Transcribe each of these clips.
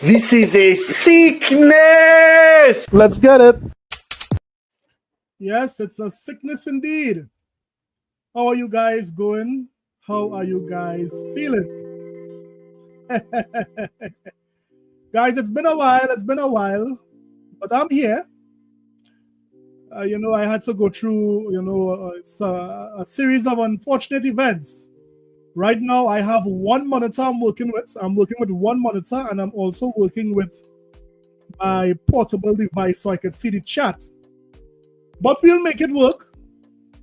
This is a sickness! Let's get it. Yes, it's a sickness indeed. How are you guys going? How are you guys feeling? Guys, it's been a while, but I'm here. I had to go through, it's a series of unfortunate events. Right now, I have one monitor I'm working with. I'm working with one monitor, and I'm also working with my portable device so I can see the chat. But we'll make it work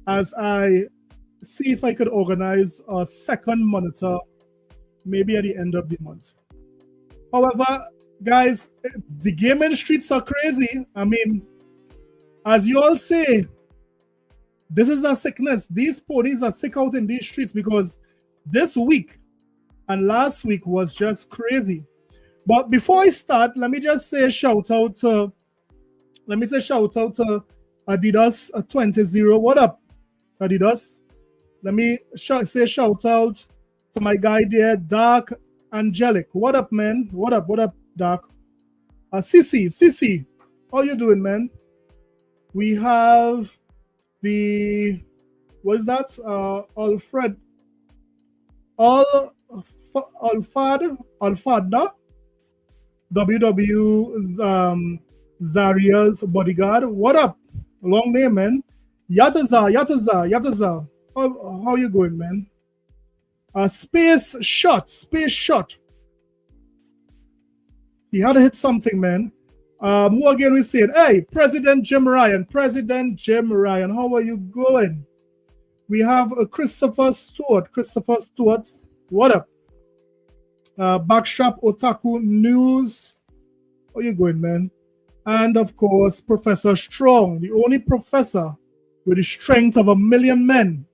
as I see if I could organize a second monitor maybe at the end of the month. However, guys, the gaming streets are crazy. I mean, as you all say, this is a sickness. These ponies are sick out in these streets because this week and last week was just crazy. But before I start, let me just say shout out to Adidas 20. What up, Adidas? Let me say shout out to my guy there, Dark Angelic. What up, man? What up, Dark? Sissy, how you doing, man? We have the, what is that? Alfred. Alfadna. WW Zaria's bodyguard. What up? Long name, man. Yataza. How you going, man? Space shot. He had to hit something, man. Who again we said, hey, President Jim Ryan, how are you going? We have Christopher Stewart, what up? Backstrap Otaku News, how you going, man? And of course, Professor Strong, the only professor with the strength of 1,000,000 men.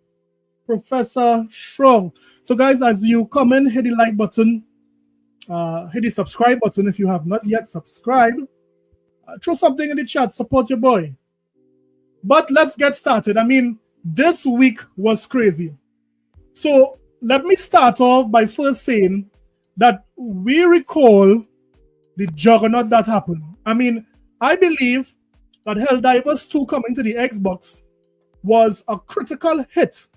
Professor Strong. So guys, as you come in, hit the like button, hit the subscribe button if you have not yet subscribed. Throw something in the chat, support your boy. But let's get started. I mean, this week was crazy. So let me start off by first saying that we recall the juggernaut that happened. I mean, I believe that Helldivers 2 coming to the Xbox was a critical hit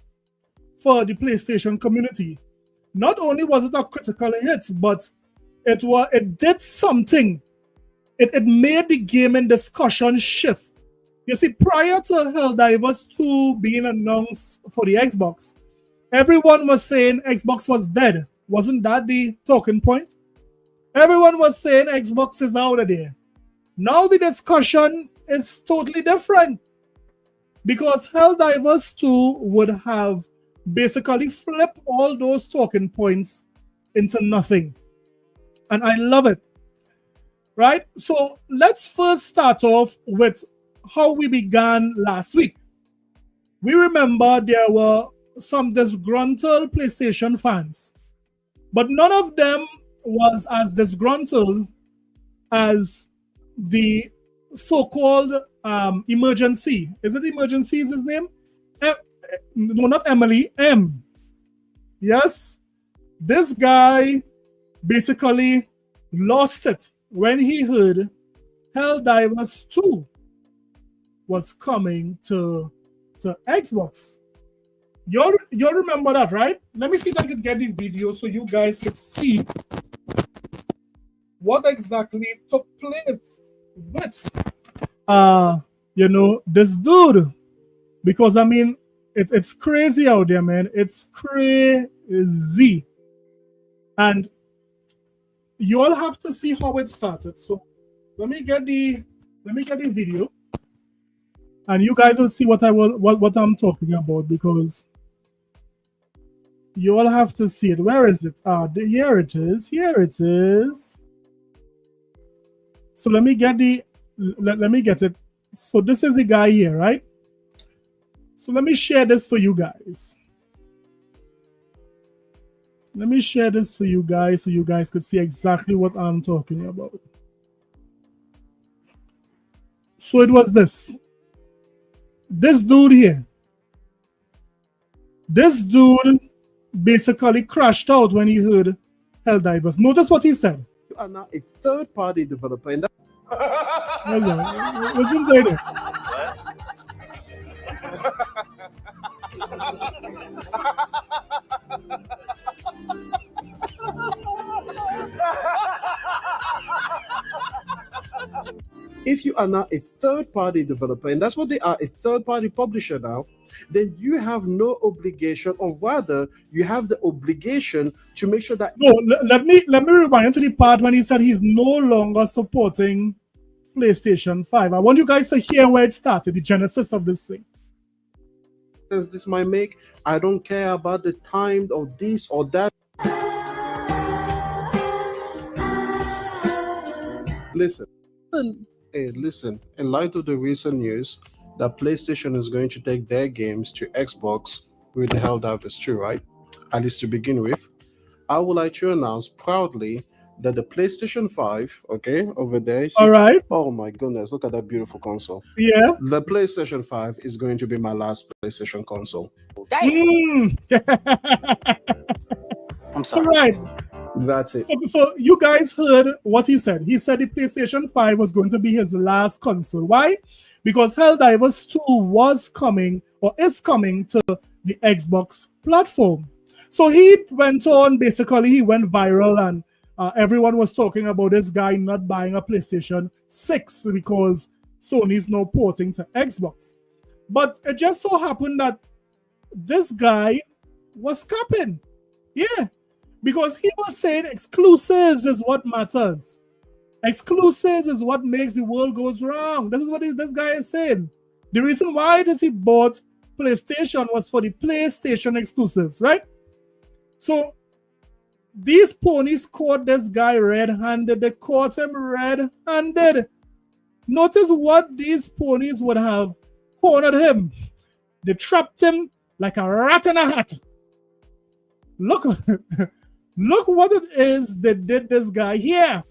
for the PlayStation community. Not only was it a critical hit, but it did something. It made the gaming discussion shift. You see, prior to Helldivers 2 being announced for the Xbox, everyone was saying Xbox was dead. Wasn't that the talking point? Everyone was saying Xbox is out of there. Now the discussion is totally different because Helldivers 2 would have basically flipped all those talking points into nothing. And I love it. Right? So let's first start off with how we began last week. We remember there were some disgruntled PlayStation fans, but none of them was as disgruntled as the so-called Emergency. Is it Emergency is his name? No, not Emily, M. Yes? This guy basically lost it when he heard Helldivers 2 was coming to Xbox. Y'all remember that, right? Let me see if I can get the video so you guys can see what exactly took place with this dude. Because I mean, it's crazy out there, man. It's crazy. And you all have to see how it started. So let me get the video, and you guys will see what I'm talking about, because you all have to see it. Where is it? Here it is. So let me get it. So this is the guy here, right? So let me share this for you guys. Let me share this for you guys so you guys could see exactly what I'm talking about. So it was this dude here. This dude basically crashed out when he heard Helldivers. Notice what he said. are now a third-party developer, and listen to it. if you are now a third-party developer, and that's what they are, a third-party publisher now, then you have no obligation, or rather, you have the obligation to make sure that. No, let me rewind to the part when he said he's no longer supporting PlayStation 5. I want you guys to hear where it started, the genesis of this thing. This might make, I don't care about the time or this or that. Listen, in light of the recent news that PlayStation is going to take their games to Xbox with the Helldivers 2, right? At least to begin with, I would like to announce proudly that the PlayStation 5, okay, over there. All right. Oh my goodness, look at that beautiful console. Yeah. The PlayStation 5 is going to be my last PlayStation console. I'm sorry. All right. That's it. So you guys heard what he said. He said the PlayStation 5 was going to be his last console. Why? Because Helldivers 2 was coming or is coming to the Xbox platform. So he went on, basically, he went viral and everyone was talking about this guy not buying a PlayStation 6 because Sony's now porting to Xbox. But it just so happened that this guy was capping. Yeah. Because he was saying exclusives is what matters. Exclusives is what makes the world goes wrong. This is what this guy is saying. The reason why he bought PlayStation was for the PlayStation exclusives, right? So these ponies caught this guy red-handed. They caught him red-handed. Notice what these ponies would have cornered him. They trapped him like a rat in a hat. Look what it is they did this guy here.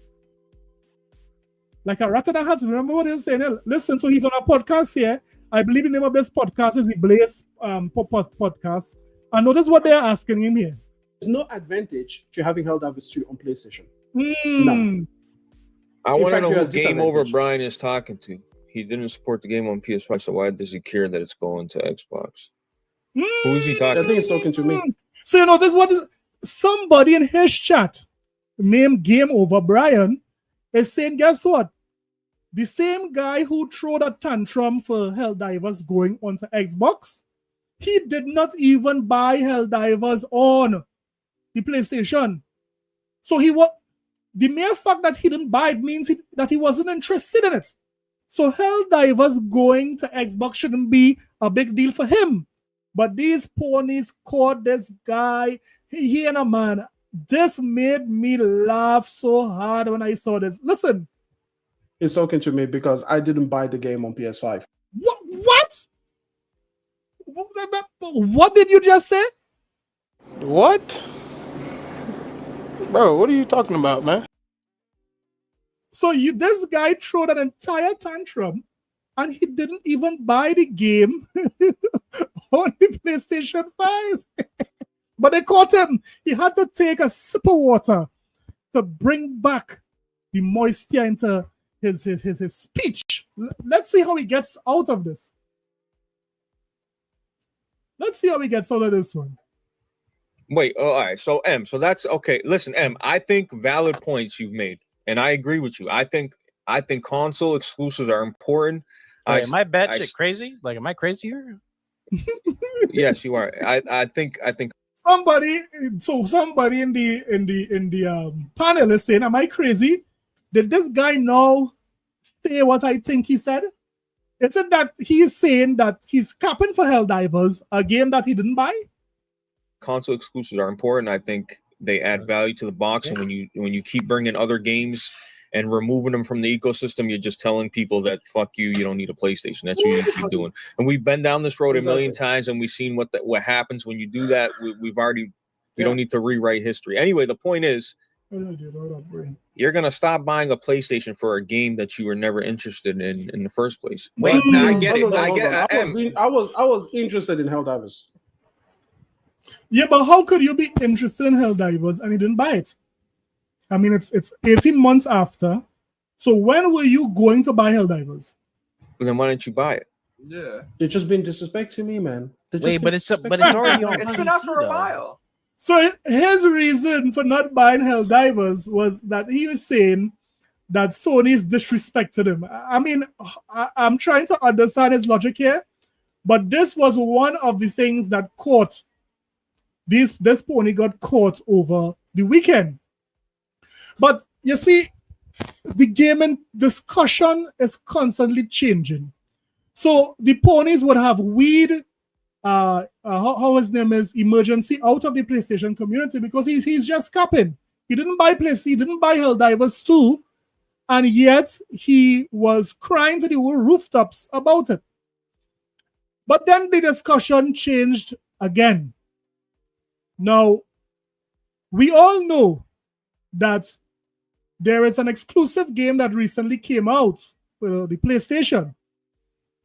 Like a rat in a hat. Remember what he was saying? Listen, so he's on a podcast here. I believe the name of this podcast is the Blaze podcast. And notice what they're asking him here. There's no advantage to having Helldivers 2 on PlayStation. No. I want to know who Game Over Brian is talking to. He didn't support the game on PS5, so why does he care that it's going to Xbox? Who is he talking to? I think he's talking to me. So you know, this what is somebody in his chat named Game Over Brian is saying, guess what? The same guy who threw that tantrum for Helldivers going onto Xbox, he did not even buy Helldivers on the PlayStation. So the mere fact that he didn't buy it means that he wasn't interested in it. So Helldivers going to Xbox shouldn't be a big deal for him. But these ponies caught this guy. He and a man. This made me laugh so hard when I saw this. Listen. He's talking to me because I didn't buy the game on PS5. What? What did you just say? What? Bro, what are you talking about, man? So this guy threw an entire tantrum and he didn't even buy the game on the PlayStation 5. But they caught him. He had to take a sip of water to bring back the moisture into his speech. Let's see how he gets out of this. Let's see how he gets out of this one. Wait, all right. So M, so that's okay. Listen, M, I think valid points you've made, and I agree with you. I think console exclusives are important. Wait, am I batshit crazy? Like, am I crazy here? Yes, you are. I think somebody in the panel is saying, am I crazy? Did this guy now say what I think he said? Is it that he's saying that he's capping for Helldivers, a game that he didn't buy? Console exclusives are important. I think they add value to the box, and when you keep bringing other games and removing them from the ecosystem, you're just telling people that fuck you, you don't need a PlayStation. That's what you keep doing. And we've been down this road a million times, and we've seen what happens when you do that. We don't need to rewrite history. Anyway, the point is, you're gonna stop buying a PlayStation for a game that you were never interested in the first place. But I get it. I was interested in Helldivers. Yeah, but how could you be interested in Helldivers and you didn't buy it? I mean, it's 18 months after. So when were you going to buy Helldivers? But then why didn't you buy it? Yeah. They've just been disrespecting me, man. Wait, but it's already on. It's PC, been out for a though. while. So his reason for not buying Helldivers was that he was saying that Sony's disrespected him. I mean, I'm trying to understand his logic here, but this was one of the things that caught this pony got caught over the weekend. But you see, the gaming discussion is constantly changing. So the ponies would have weed, how his name is, Emergency out of the PlayStation community because he's just capping. He didn't buy Helldivers 2, and yet he was crying to the rooftops about it. But then the discussion changed again. Now, we all know that there is an exclusive game that recently came out for the PlayStation.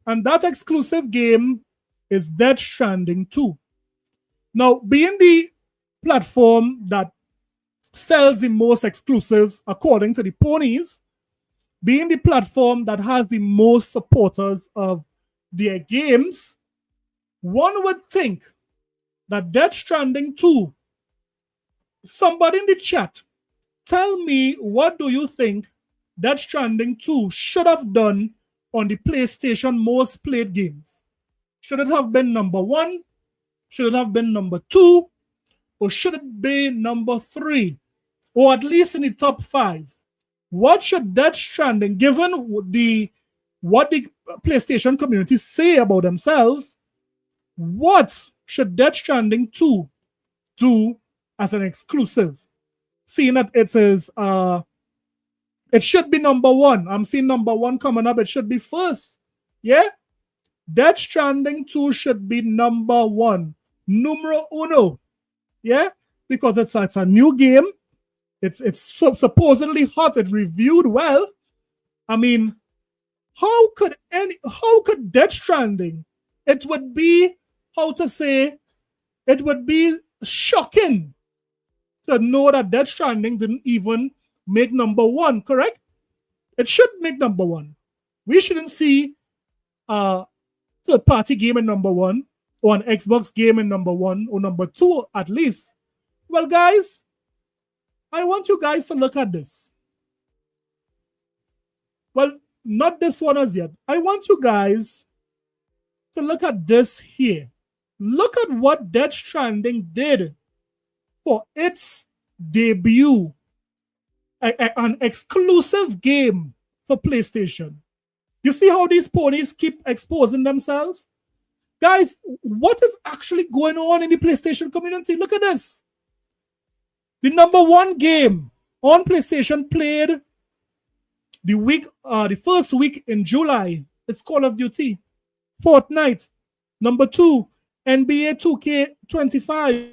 And that exclusive game is Death Stranding 2. Now, being the platform that sells the most exclusives according to the ponies, being the platform that has the most supporters of their games, one would think that Death Stranding 2, somebody in the chat, tell me what do you think Death Stranding 2 should have done on the PlayStation most played games? Should it have been number 1? Should it have been number 2? Or should it be number 3? Or at least in the top 5? What should Death Stranding, given what the PlayStation community say about themselves, what should Death Stranding 2 do as an exclusive? Seeing that it is it should be number 1. I'm seeing number 1 coming up. It should be first. Yeah? Death Stranding 2 should be number 1. Numero uno. Yeah? Because it's a new game. It's supposedly hot. It reviewed well. I mean, how could Death Stranding? It would be, it would be shocking to know that Death Stranding didn't even make number 1, correct? It should make number 1. We shouldn't see a third-party game in number 1 or an Xbox game in number 1 or number 2 at least. Well, guys, I want you guys to look at this. Well, not this one as yet. I want you guys to look at this here. Look at what Death Stranding did for its debut, an exclusive game for PlayStation. You see how these ponies keep exposing themselves? Guys, what is actually going on in the PlayStation community? Look at this. The number 1 game on PlayStation played the first week in July is Call of Duty, Fortnite. Number 2, NBA 2K25,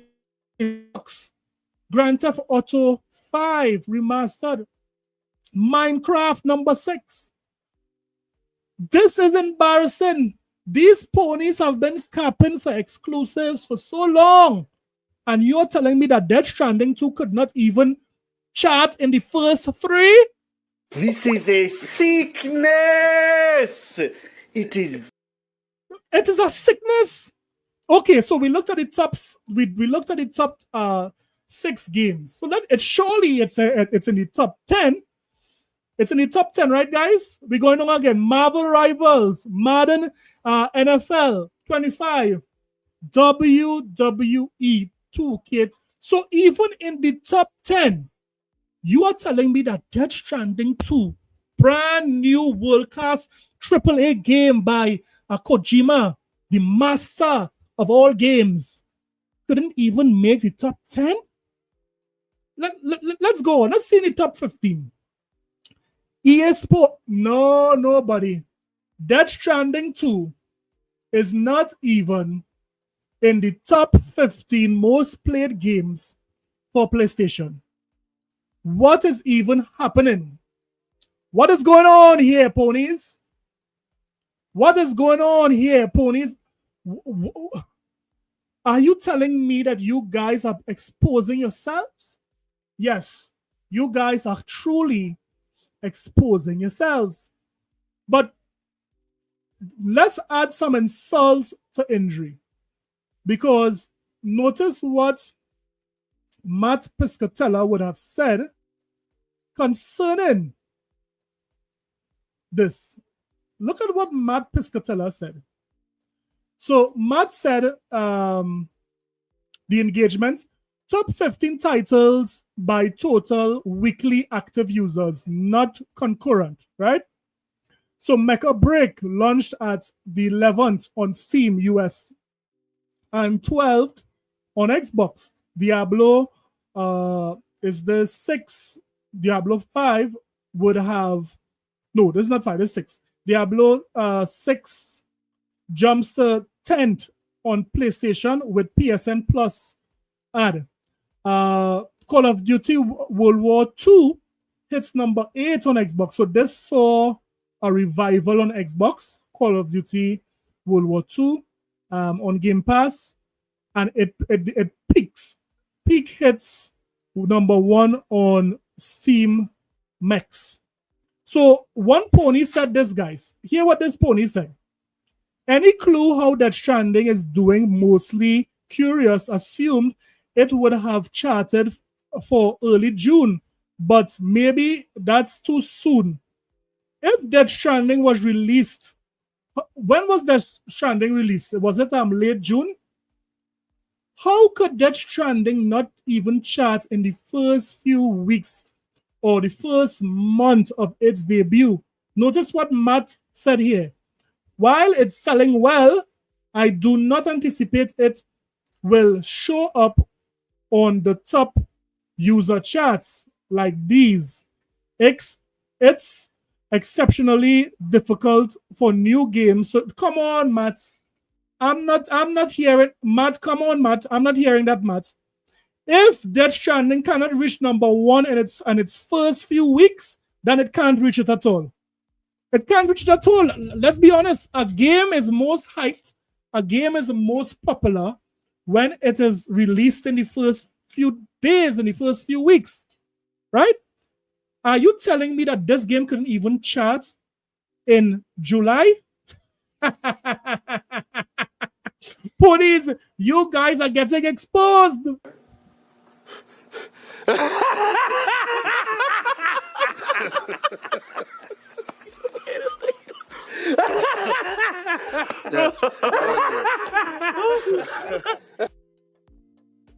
Grand Theft Auto 5 Remastered, Minecraft number 6. This is embarrassing. These ponies have been capping for exclusives for so long. And you're telling me that Death Stranding 2 could not even chart in the first 3? This is a sickness. It is a sickness. Okay, so we looked at the tops. We looked at the top 6 games. So that it's in the top 10. It's in the top 10, right, guys? We're going on again. Marvel Rivals, Madden, NFL 25, WWE 2K. So even in the top 10, you are telling me that Death Stranding 2, brand new world-class AAA game by Kojima, the master of all games, couldn't even make the top 10? Let's go on. Let's see in the top 15. EA Sport, nobody. Death Stranding 2 is not even in the top 15 most played games for PlayStation. What is even happening? What is going on here, ponies? What is going on here, ponies? Are you telling me that you guys are exposing yourselves? Yes. you guys are truly exposing yourselves. But let's add some insult to injury, because notice what Matt Piscatella would have said concerning this. Look at what Matt Piscatella said. So Matt said the engagement, top 15 titles by total weekly active users, not concurrent, right? So Mecha Break launched at the 11th on Steam US and 12th on Xbox. Diablo is the 6th. Diablo 5 would have, no, this is not 5, it's 6. Diablo 6 jumps to 10th on PlayStation with PSN Plus add. Call of Duty World War II hits number 8 on Xbox. So this saw a revival on Xbox, Call of Duty World War II on Game Pass, and it peak hits number 1 on Steam Mechs. So one pony said this, guys. Hear what this pony said. Any clue how that Stranding is doing? Mostly curious, assumed it would have charted for early June, but maybe that's too soon. If Death Stranding was released, when was Death Stranding released? Was it late June? How could Death Stranding not even chart in the first few weeks or the first month of its debut? Notice what Matt said here. While it's selling well, I do not anticipate it will show up on the top user charts like these. It's exceptionally difficult for new games. So come on, Matt. I'm not hearing Matt. Come on, Matt. I'm not hearing that, Matt. If Death Stranding cannot reach number 1 in its first few weeks, then it can't reach it at all. It can't reach it at all. Let's be honest. A game is most hyped. A game is most popular when it is released in the first few days, in the first few weeks, right? Are you telling me that this game couldn't even chart in July? Ponies, you guys are getting exposed.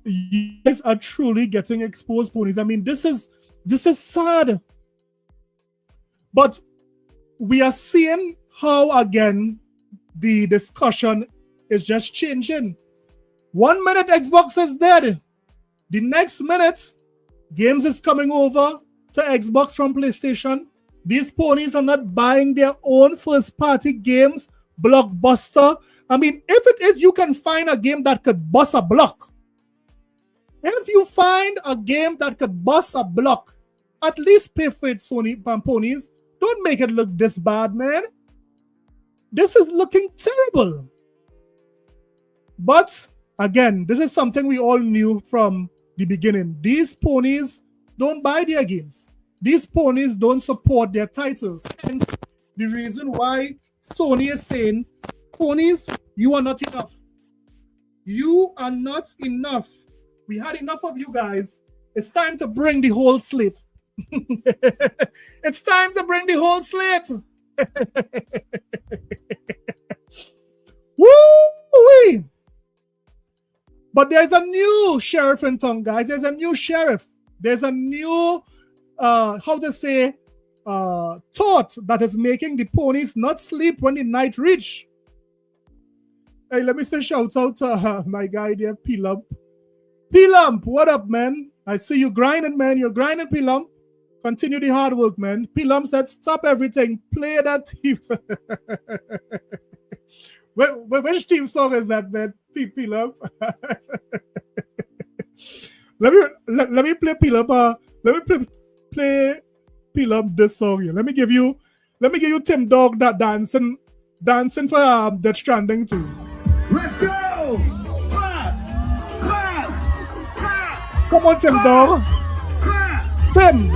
You guys are truly getting exposed, ponies. I mean, this is sad. But we are seeing how, again, the discussion is just changing. 1 minute Xbox is dead. The next minute, games is coming over to Xbox from PlayStation. These ponies are not buying their own first-party games, blockbuster. I mean, if it is, you can find a game that could bust a block. If you find a game that could bust a block, at least pay for it, Sony ponies. Don't make it look this bad, man. This is looking terrible. But again, this is something we all knew from the beginning. These ponies don't buy their games. These ponies don't support their titles. Hence, the reason why Sony is saying, ponies, you are not enough. You are not enough. We had enough of you guys. It's time to bring the whole slate. It's time to bring the whole slate. Woo-wee! But there's a new sheriff in town, guys. There's a new sheriff. There's a new, thought that is making the ponies not sleep when the night reach. Hey, let me say shout out to my guy there, P-Lump. P-Lump, what up, man? I see you grinding, man. You're grinding, P-Lump. Continue the hard work, man. P-Lump said, stop everything. Play that team. Which team song is that, man? P-Lump. Let me play P-Lump. Let me play P-Lump this song here. Let me give you Tim Dog that dancing for Death Stranding too. Let's go! Clap! Clap! Clap! Come on, Tim Dog. Clap! Tim.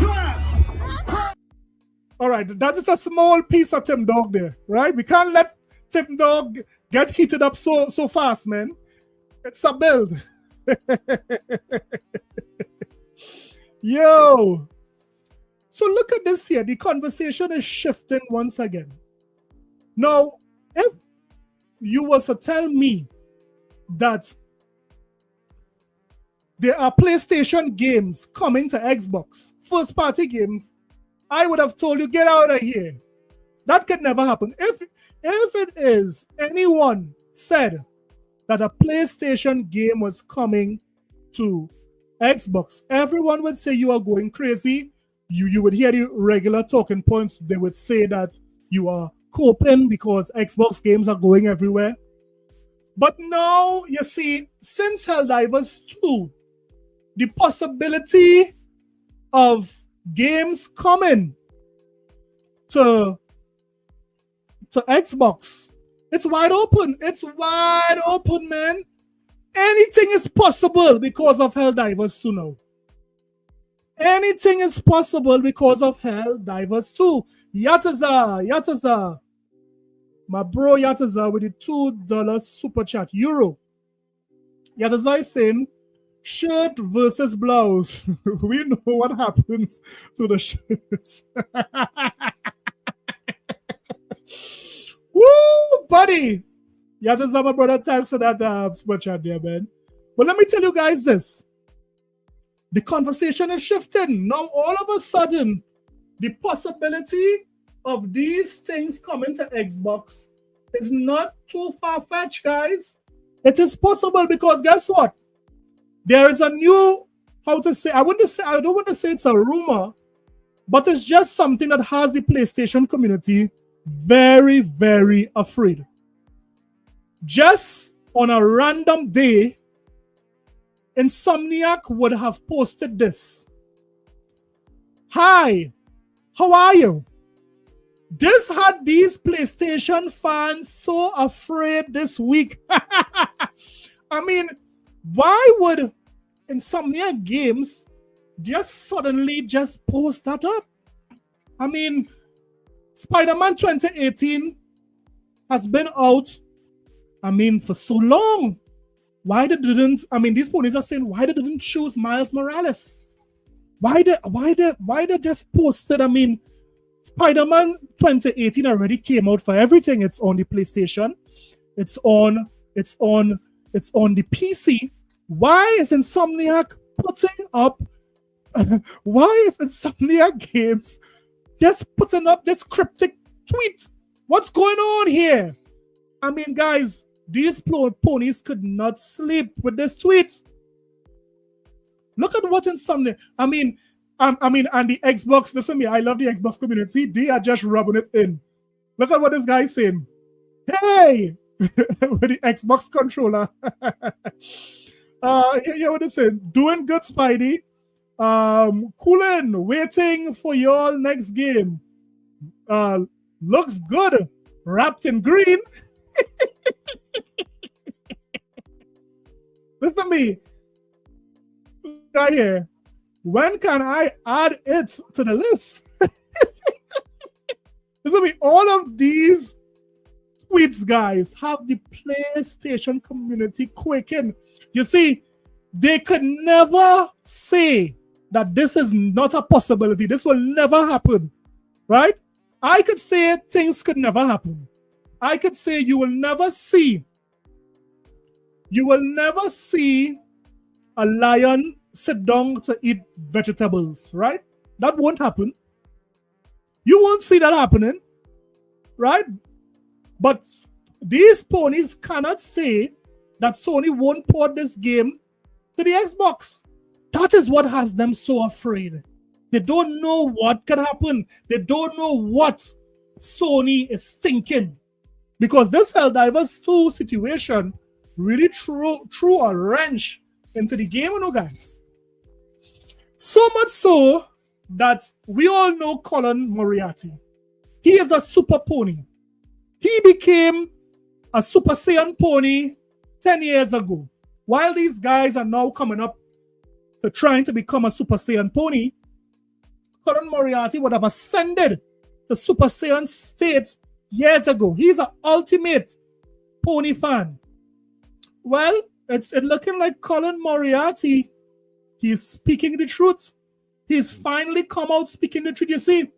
All right, that is a small piece of Tim Dog there, right? We can't let Tim Dog get heated up so fast, man. It's a build. Yo. So look at this here. The conversation is shifting once again. Now, if you was to tell me that there are PlayStation games coming to Xbox, first-party games, I would have told you, get out of here. That could never happen. If it is anyone said that a PlayStation game was coming to Xbox, everyone would say you are going crazy. You would hear the regular talking points. They would say that you are coping because Xbox games are going everywhere. But now, you see, since Helldivers 2, the possibility of games coming to Xbox, it's wide open. It's wide open, man. Anything is possible because of Helldivers 2 now. Anything is possible because of Helldivers 2. Yataza. My bro Yataza with the $2 super chat. Euro. Yataza is saying, shirt versus blouse. We know what happens to the shirts. Woo, buddy. Yataza, my brother, thanks for that super chat there, man. But let me tell you guys this. The conversation is shifting. Now, all of a sudden, the possibility of these things coming to Xbox is not too far-fetched, guys. It is possible because guess what? There is a new, I don't want to say it's a rumor, but it's just something that has the PlayStation community very, very afraid. Just on a random day, Insomniac would have posted this. Hi, how are you? This had these PlayStation fans so afraid this week. I mean, why would Insomniac Games just suddenly just post that up? I mean, SpiderMan 2018 has been out, for so long. Why they didn't, these ponies are saying, why they didn't choose Miles Morales? Why they just posted, Spider-Man 2018 already came out for everything. It's on the PlayStation. It's on the PC. Why is Insomniac putting up, why is Insomniac Games just putting up this cryptic tweet? What's going on here? Guys, these ponies could not sleep with this tweet. Look at what Insomniac, and the Xbox, listen to me, I love the Xbox community. They are just rubbing it in. Look at what this guy's saying. Hey! With the Xbox controller. Yeah, what is it? Doing good, Spidey. Colin, waiting for your next game. Looks good. Wrapped in green. Listen to me. Right here. When can I add it to the list? Listen to me. All of these tweets, guys, have the PlayStation community quaking. You see, they could never say that this is not a possibility. This will never happen, right? I could say things could never happen. I could say you will never see a lion sit down to eat vegetables, right? That won't happen. You won't see that happening, right? But these ponies cannot say that Sony won't port this game to the Xbox. That is what has them so afraid. They don't know what could happen. They don't know what Sony is thinking. Because this Helldivers 2 situation really threw a wrench into the game, guys. So much so that we all know Colin Moriarty. He is a super pony. He became a Super Saiyan pony 10 years ago. While these guys are now coming up to trying to become a Super Saiyan pony, Colin Moriarty would have ascended to Super Saiyan state years ago. He's an ultimate pony fan. Well, it's looking like Colin Moriarty, he's speaking the truth. He's finally come out speaking the truth. You see,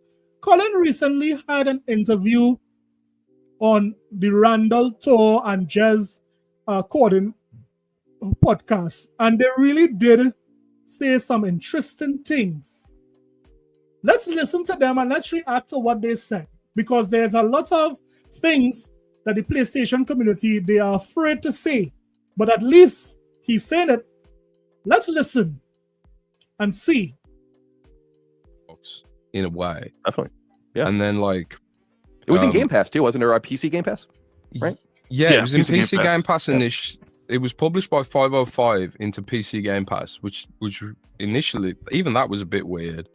Colin recently had an interview on the Randall Tor and Jez Corden podcast, and they really did say some interesting things. Let's listen to them and let's react to what they said, because there's a lot of things that the PlayStation community, they are afraid to say, but at least he's saying it. Let's listen and see. In a way, definitely, yeah. And then like it was in Game Pass too, wasn't there? A PC Game Pass, right? Yeah, it was in PC Game Game Pass, and it was published by 505 into PC Game Pass, which initially, even that was a bit weird.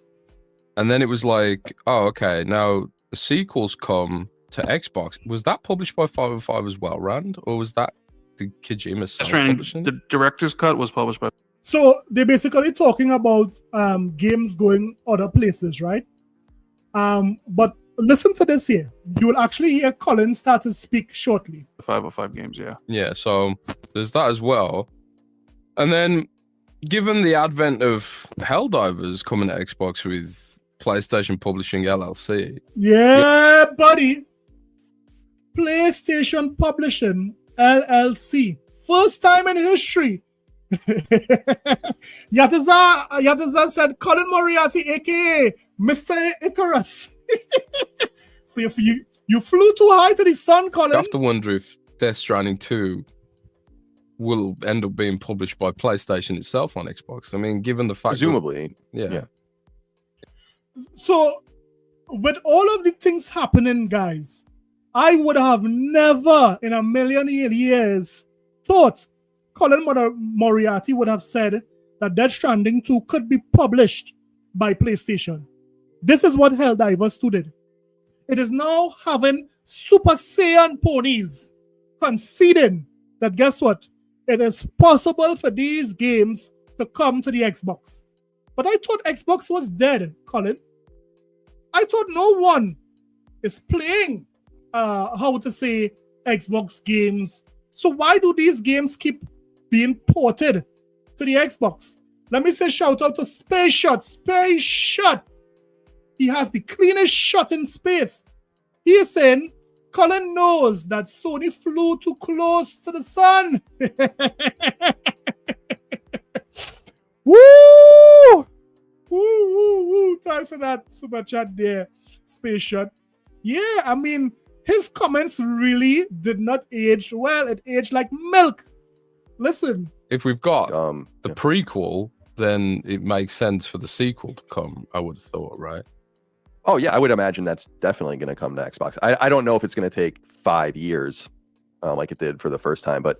And then it was like, oh, okay, now the sequels come to Xbox. Was that published by 505 as well, Rand, or was that the Kojima publishing? The director's cut was published by. So they're basically talking about games going other places, right? But listen to this here. You will actually hear Colin start to speak shortly. The 505 games, yeah. Yeah, so there's that as well. And then, given the advent of Helldivers coming to Xbox with PlayStation Publishing LLC. Yeah, buddy. PlayStation Publishing LLC. First time in history. Yataza said Colin Moriarty, aka Mr. Icarus. you flew too high to the sun, Colin. I have to wonder if Death Stranding 2 will end up being published by PlayStation itself on Xbox. I mean, given the fact presumably, yeah. So, with all of the things happening, guys, I would have never in a million years thought Colin Moriarty would have said that Death Stranding 2 could be published by PlayStation. This is what Helldivers 2 did. It is now having Super Saiyan ponies conceding that, guess what? It is possible for these games to come to the Xbox. But I thought Xbox was dead, Colin. I thought no one is playing, Xbox games. So why do these games keep being ported to the Xbox? Let me say shout out to Space Shot. Space Shot. He has the cleanest shot in space. He is saying Colin knows that Sony flew too close to the sun. Woo! Woo! Thanks for that super chat there, Space Shot. Yeah, I mean, his comments really did not age well. It aged like milk. Listen. If we've got the prequel, then it makes sense for the sequel to come, I would have thought, right? Oh, yeah, I would imagine that's definitely going to come to Xbox. I don't know if it's going to take 5 years like it did for the first time, but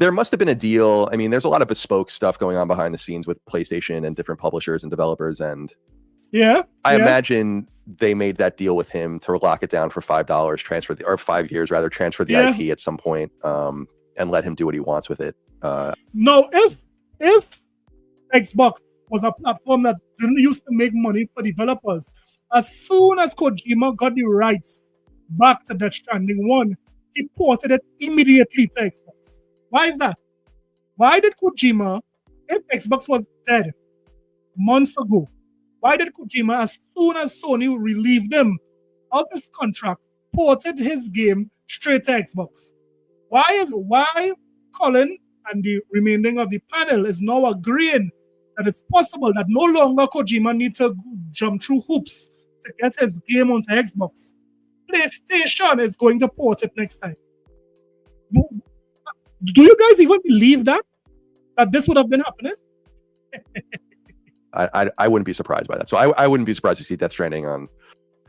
there must have been a deal. I mean, there's a lot of bespoke stuff going on behind the scenes with PlayStation and different publishers and developers. And I imagine they made that deal with him to lock it down for $5, or 5 years rather, transfer the IP at some point, and let him do what he wants with it. No, if Xbox was a platform that didn't used to make money for developers, as soon as Kojima got the rights back to Death Stranding 1, he ported it immediately to Xbox. Why is that? Why did Kojima, if Xbox was dead months ago, why did Kojima, as soon as Sony relieved him of his contract, ported his game straight to Xbox? Why Colin and the remaining of the panel is now agreeing that it's possible that no longer Kojima needs to jump through hoops to get his game onto Xbox? PlayStation is going to port it next time. Do you guys even believe that this would have been happening? I wouldn't be surprised by that. So I wouldn't be surprised to see Death Stranding on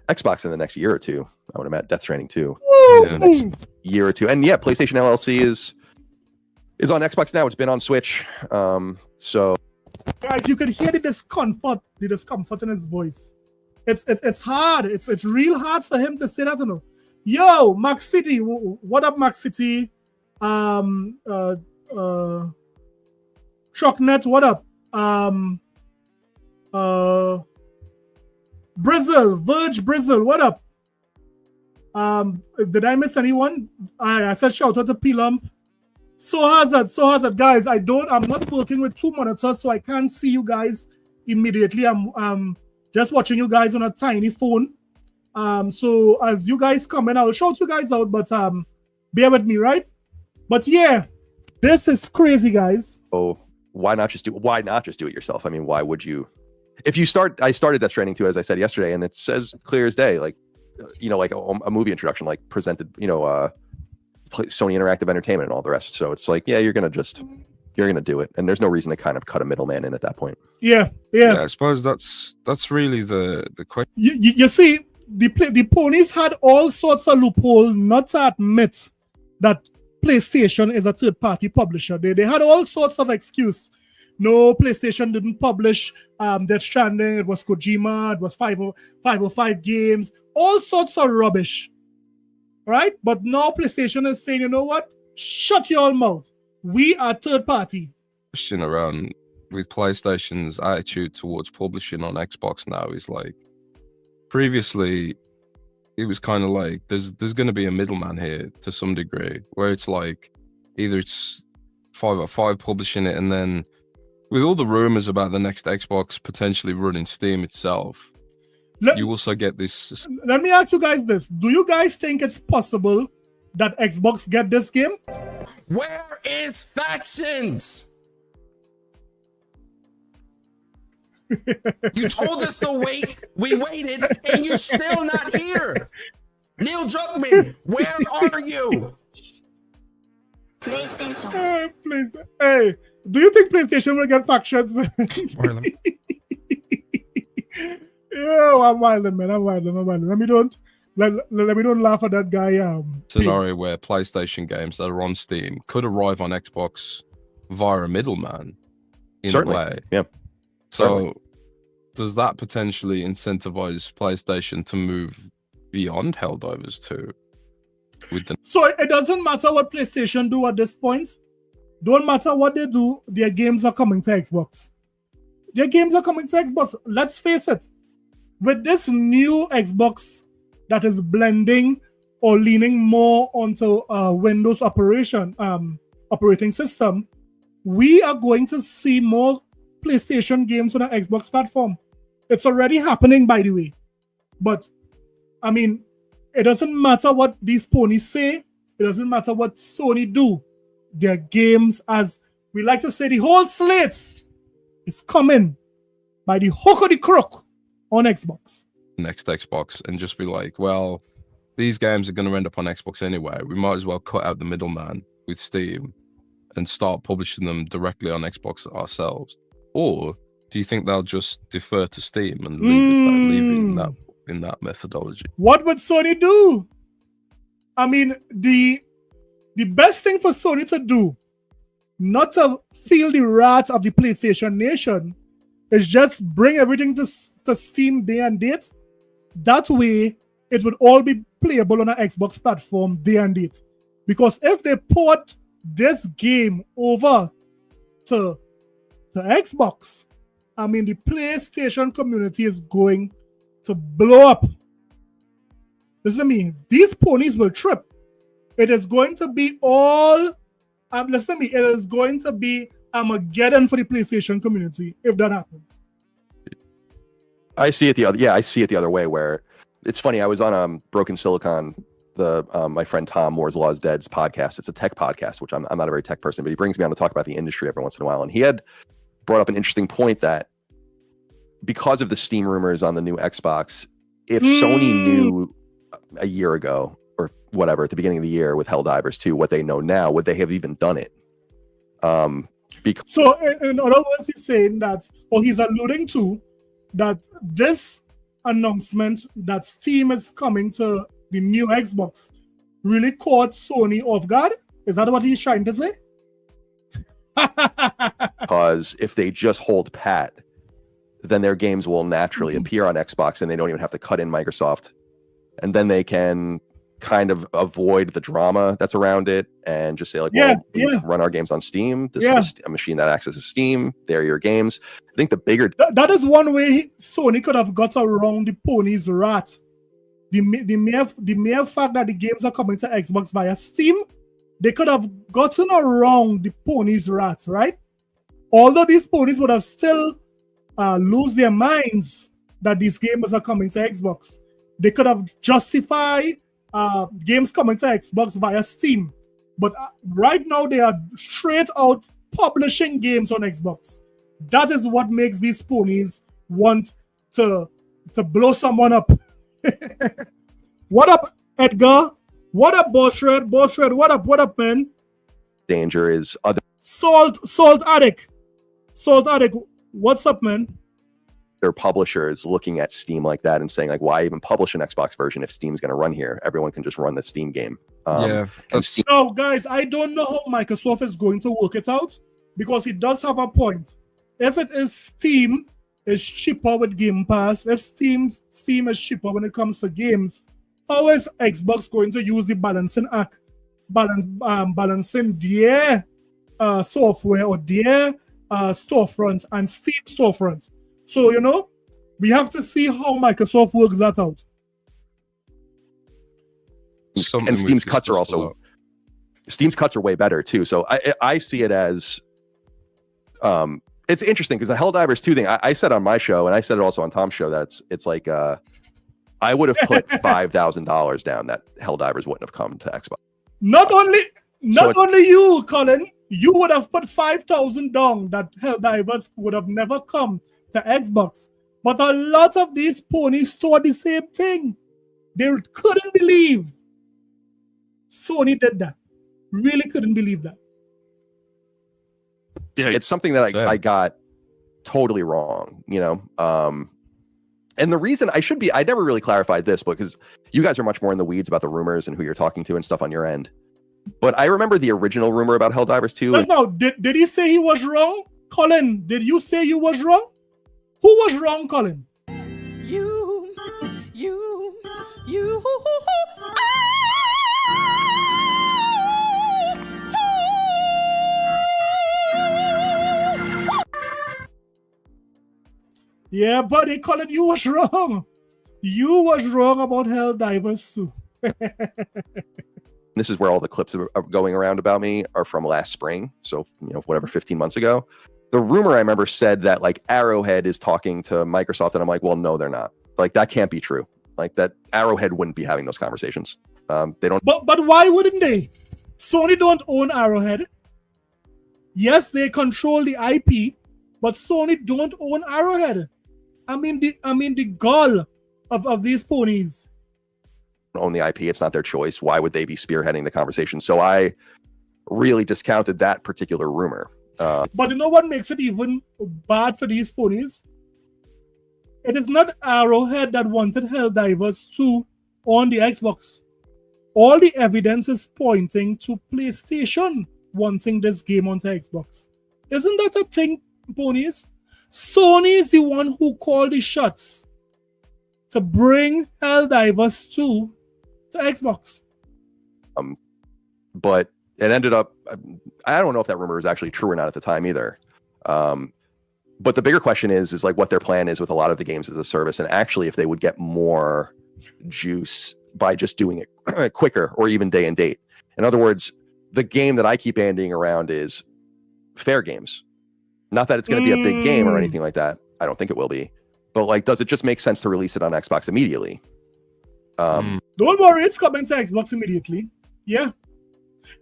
Xbox in the next year or two. I would imagine Death Stranding 2 in the next year or two. And yeah, PlayStation LLC is on Xbox now. It's been on Switch. So guys, you could hear the discomfort in his voice. It's hard. It's real hard for him to say that. Yo, Max City, what up, Max City? Trucknet, what up? Verge Brizzle, what up? Did I miss anyone? I said shout out to P-Lump. So Hazard, guys. I'm not working with two monitors, so I can't see you guys immediately. I'm just watching you guys on a tiny phone. So as you guys come in, I'll shout you guys out, but bear with me, right? But yeah, this is crazy, guys. Oh, why not just do it yourself? I mean, why would you? If you start, I started Death Stranding 2, as I said yesterday, and it says clear as day, like, you know, like a movie introduction, like presented, you know, Sony Interactive Entertainment and all the rest. So it's like, yeah, you're gonna do it, and there's no reason to kind of cut a middleman in at that point. Yeah. I suppose that's really the question. You see, the Ponies had all sorts of loophole not to admit that PlayStation is a third-party publisher. They had all sorts of excuse. No, PlayStation didn't publish Death Stranding. It was Kojima. It was 505 Games. All sorts of rubbish, right? But now PlayStation is saying, you know what? Shut your mouth. We are third party. Question around with PlayStation's attitude towards publishing on Xbox now is like, previously it was kind of like there's going to be a middleman here to some degree, where it's like either it's 505 publishing it, and then with all the rumors about the next Xbox potentially running Steam itself, you also get this. Let me ask you guys this. Do you guys think it's possible that Xbox get this game? Where is Factions? You told us to wait. We waited, and you're still not here. Neil Druckmann, where are you? PlayStation. Hey, do you think PlayStation will get Factions? Yo, I'm wilding, man. I'm wilding. Let me don't laugh at that guy. Scenario where PlayStation games that are on Steam could arrive on Xbox via a middleman in Certainly. a way. Yeah. So Certainly. does that potentially incentivize PlayStation to move beyond Helldivers 2? So it doesn't matter what PlayStation do at this point. Don't matter what they do, their games are coming to Xbox. Their games are coming to Xbox. Let's face it. With this new Xbox that is blending or leaning more onto Windows operating system, we are going to see more PlayStation games on the Xbox platform. It's already happening, by the way. But, I mean, it doesn't matter what these ponies say. It doesn't matter what Sony do. Their games, as we like to say, the whole slate is coming by the hook or the crook on Xbox. Next Xbox, and just be like, well, these games are going to end up on Xbox anyway. We might as well cut out the middleman with Steam and start publishing them directly on Xbox ourselves. Or do you think they'll just defer to Steam and leave it in that methodology? What would Sony do? I mean, the best thing for Sony to do, not to feel the wrath of the PlayStation Nation, is just bring everything to Steam day and date. That way, it would all be playable on an Xbox platform day and date. Because if they port this game over to Xbox, I mean, the PlayStation community is going to blow up. Listen to me. These ponies will trip. It is going to be all... listen to me. It is going to be Armageddon for the PlayStation community if that happens. I see it the other way, where it's funny. I was on Broken Silicon, my friend Tom Moore's Law is Dead's podcast. It's a tech podcast, which I'm not a very tech person, but he brings me on to talk about the industry every once in a while. And he had brought up an interesting point that because of the Steam rumors on the new Xbox, if Sony knew a year ago or whatever at the beginning of the year with Helldivers 2 what they know now, would they have even done it? So in other words, he's saying that, or he's alluding to, that this announcement that Steam is coming to the new Xbox really caught Sony off guard? Is that what he's trying to say? Because if they just hold pat, then their games will naturally appear on Xbox and they don't even have to cut in Microsoft. And then they can kind of avoid the drama that's around it and just say like, we run our games on Steam. This is a machine that accesses Steam. There are your games. I think the bigger that is one way Sony could have got around the Ponies Rat. The mere fact that the games are coming to Xbox via Steam, they could have gotten around the Ponies Rat, right? Although these ponies would have still lose their minds that these games are coming to Xbox. They could have justified games coming to Xbox via Steam. But right now, they are straight out publishing games on Xbox. That is what makes these ponies want to blow someone up. What up, Edgar? What up, Boss Red? Boss Red, what up, man? Danger is other Salt Addict. Salt Addict, what's up, man? Their publishers looking at Steam like that and saying like, why even publish an Xbox version if Steam's going to run here? Everyone can just run the Steam game. Steam... So, guys, I don't know how Microsoft is going to work it out because it does have a point. If it is Steam is cheaper with Game Pass, if Steam is cheaper when it comes to games, how is Xbox going to use the balancing act, balancing their software or their storefront and Steam storefront? So, we have to see how Microsoft works that out. And Steam's cuts are also Steam's cuts are way better too. So I see it as it's interesting because the Helldivers 2 thing I said on my show, and I said it also on Tom's show, that it's like I would have put $5,000 down that Helldivers wouldn't have come to Xbox. Not only you, Colin, you would have put $5,000 down that Helldivers would have never come to Xbox. But a lot of these ponies thought the same thing. They couldn't believe Sony did that. Really couldn't believe that. Yeah, it's something that I got totally wrong, and the reason I never really clarified this because you guys are much more in the weeds about the rumors and who you're talking to and stuff on your end. But I remember the original rumor about Helldivers 2. No, did he say he was wrong? Colin, did you say you was wrong? Who was wrong, Colin? You. Yeah, buddy, Colin, you was wrong. You was wrong about Helldivers 2. This is where all the clips are going around about me are from last spring. So, 15 months ago. The rumor I remember said that like Arrowhead is talking to Microsoft, and I'm like, well, no, they're not. Like that can't be true. Like that Arrowhead wouldn't be having those conversations. They don't. But why wouldn't they? Sony don't own Arrowhead. Yes, they control the IP, but Sony don't own Arrowhead. I mean the gall of these ponies. Own the IP. It's not their choice. Why would they be spearheading the conversation? So I really discounted that particular rumor. But you know what makes it even bad for these ponies? It is not Arrowhead that wanted Helldivers 2 on the Xbox. All the evidence is pointing to PlayStation wanting this game onto Xbox. Isn't that a thing, ponies? Sony is the one who called the shots to bring Helldivers 2 to Xbox. But it ended up, I don't know if that rumor was actually true or not at the time either. But the bigger question is like what their plan is with a lot of the games as a service, and actually if they would get more juice by just doing it quicker or even day and date. In other words, the game that I keep bandying around is fair games. Not that it's going to be a big game or anything like that. I don't think it will be. But like, does it just make sense to release it on Xbox immediately? Don't worry, it's coming to Xbox immediately. Yeah.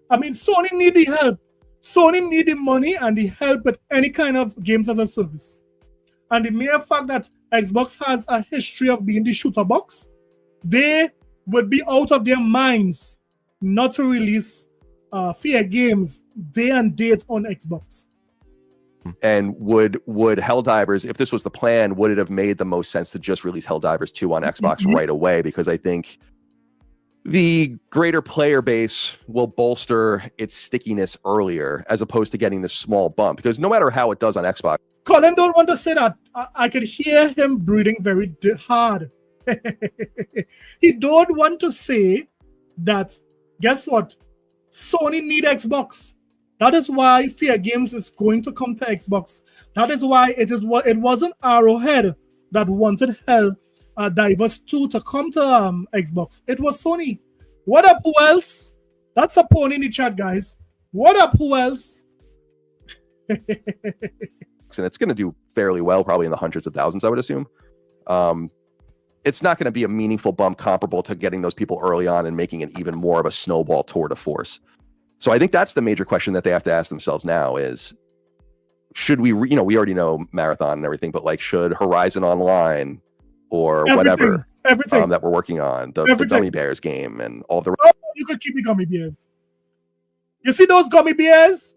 I mean, Sony need the help. Sony need the money and the help with any kind of games as a service. And the mere fact that Xbox has a history of being the shooter box, they would be out of their minds not to release fair games day and date on Xbox. And would Helldivers, if this was the plan, would it have made the most sense to just release Helldivers 2 on Xbox right away? Because I think the greater player base will bolster its stickiness earlier as opposed to getting this small bump. Because no matter how it does on Xbox. Colin don't want to say that. I could hear him breathing very hard. He don't want to say that, guess what? Sony need Xbox. That is why Fear Games is going to come to Xbox. That is why it wasn't Arrowhead that wanted Helldivers 2 to come to Xbox. It was Sony. What up, who else? That's a pony in the chat, guys. What up, who else? And it's going to do fairly well, probably in the hundreds of thousands, I would assume. It's not going to be a meaningful bump comparable to getting those people early on and making it even more of a snowball tour de force. So I think that's the major question that they have to ask themselves now is, should we, we already know Marathon and everything, but like, should Horizon Online or whatever that we're working on, the Gummy Bears game and all the... Oh, you could keep me Gummy Bears. You see those Gummy Bears?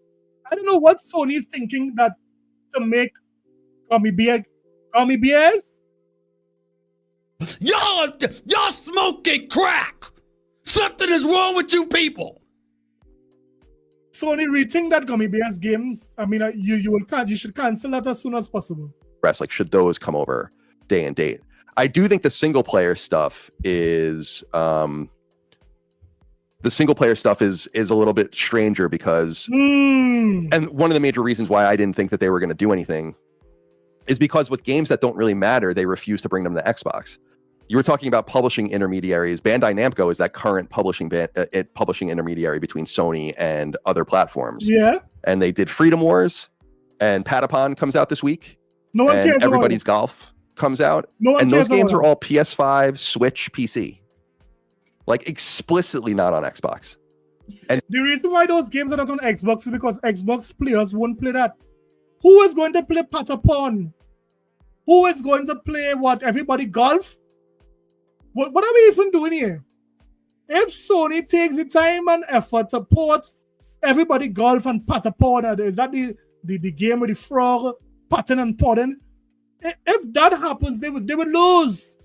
I don't know what Sony is thinking that to make Gummy Bears. Y'all smoking crack. Something is wrong with you people. Sony rethink that Gummy Bears games. I mean, you should cancel that as soon as possible. Like, should those come over day and date? I do think the single player stuff is a little bit stranger because and one of the major reasons why I didn't think that they were going to do anything is because with games that don't really matter, they refuse to bring them to Xbox. You were talking about publishing intermediaries. Bandai Namco is that current publishing intermediary between Sony and other platforms. Yeah. And they did Freedom Wars, and Patapon comes out this week. No one cares. Everybody's Golf comes out. And those games are all PS5, Switch, PC. Like, explicitly not on Xbox. And the reason why those games are not on Xbox is because Xbox players won't play that. Who is going to play Patapon? Who is going to play what? Everybody Golf? What are we even doing here? If Sony takes the time and effort to port Everybody Golf and Patapon, is that the game with the frog patting and potting? If that happens, they would lose.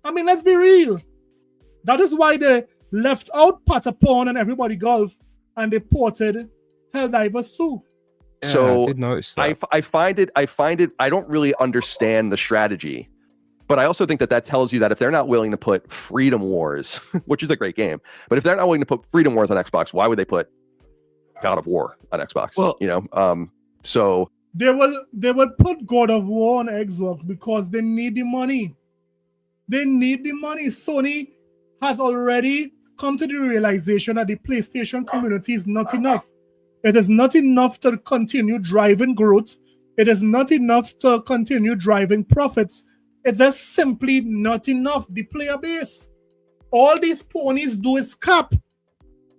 I mean, let's be real. That is why they left out Patapon and Everybody Golf and they ported Helldivers 2. So I did notice that. I find it, I don't really understand the strategy, but I also think that tells you that if they're not willing to put Freedom Wars, which is a great game, but if they're not willing to put Freedom Wars on Xbox, why would they put God of War on Xbox? Well, so they would put God of War on Xbox because they need the money. They need the money. Sony has already come to the realization that the PlayStation community is not enough. It is not enough to continue driving growth. It is not enough to continue driving profits. It's just simply not enough. The player base. All these ponies do is cap.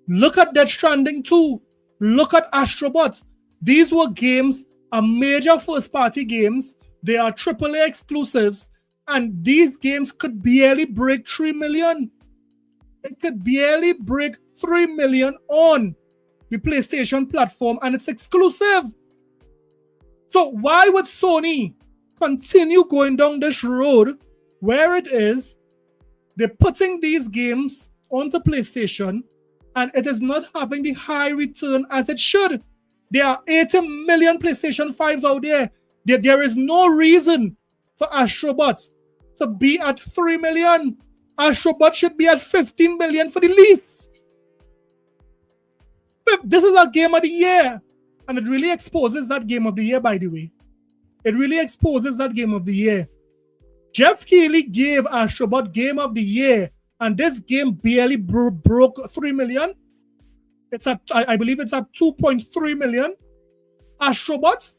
Look at Death Stranding 2. Look at Astrobot. These were games, major first-party games. They are AAA exclusives. And these games could barely break 3 million. It could barely break 3 million on the PlayStation platform, and it's exclusive. So why would Sony continue going down this road where it is they're putting these games onto PlayStation and it is not having the high return as it should? There are 80 million PlayStation 5s out there. There is no reason for Astrobot to be at 3 million. Astrobot should be at 15 million for the least. This is our game of the year. And it really exposes that game of the year, by the way. It really exposes that game of the year. Jeff Keighley gave Astrobot game of the year, and this game barely broke 3 million. It's at, I believe it's at 2.3 million. Astrobot.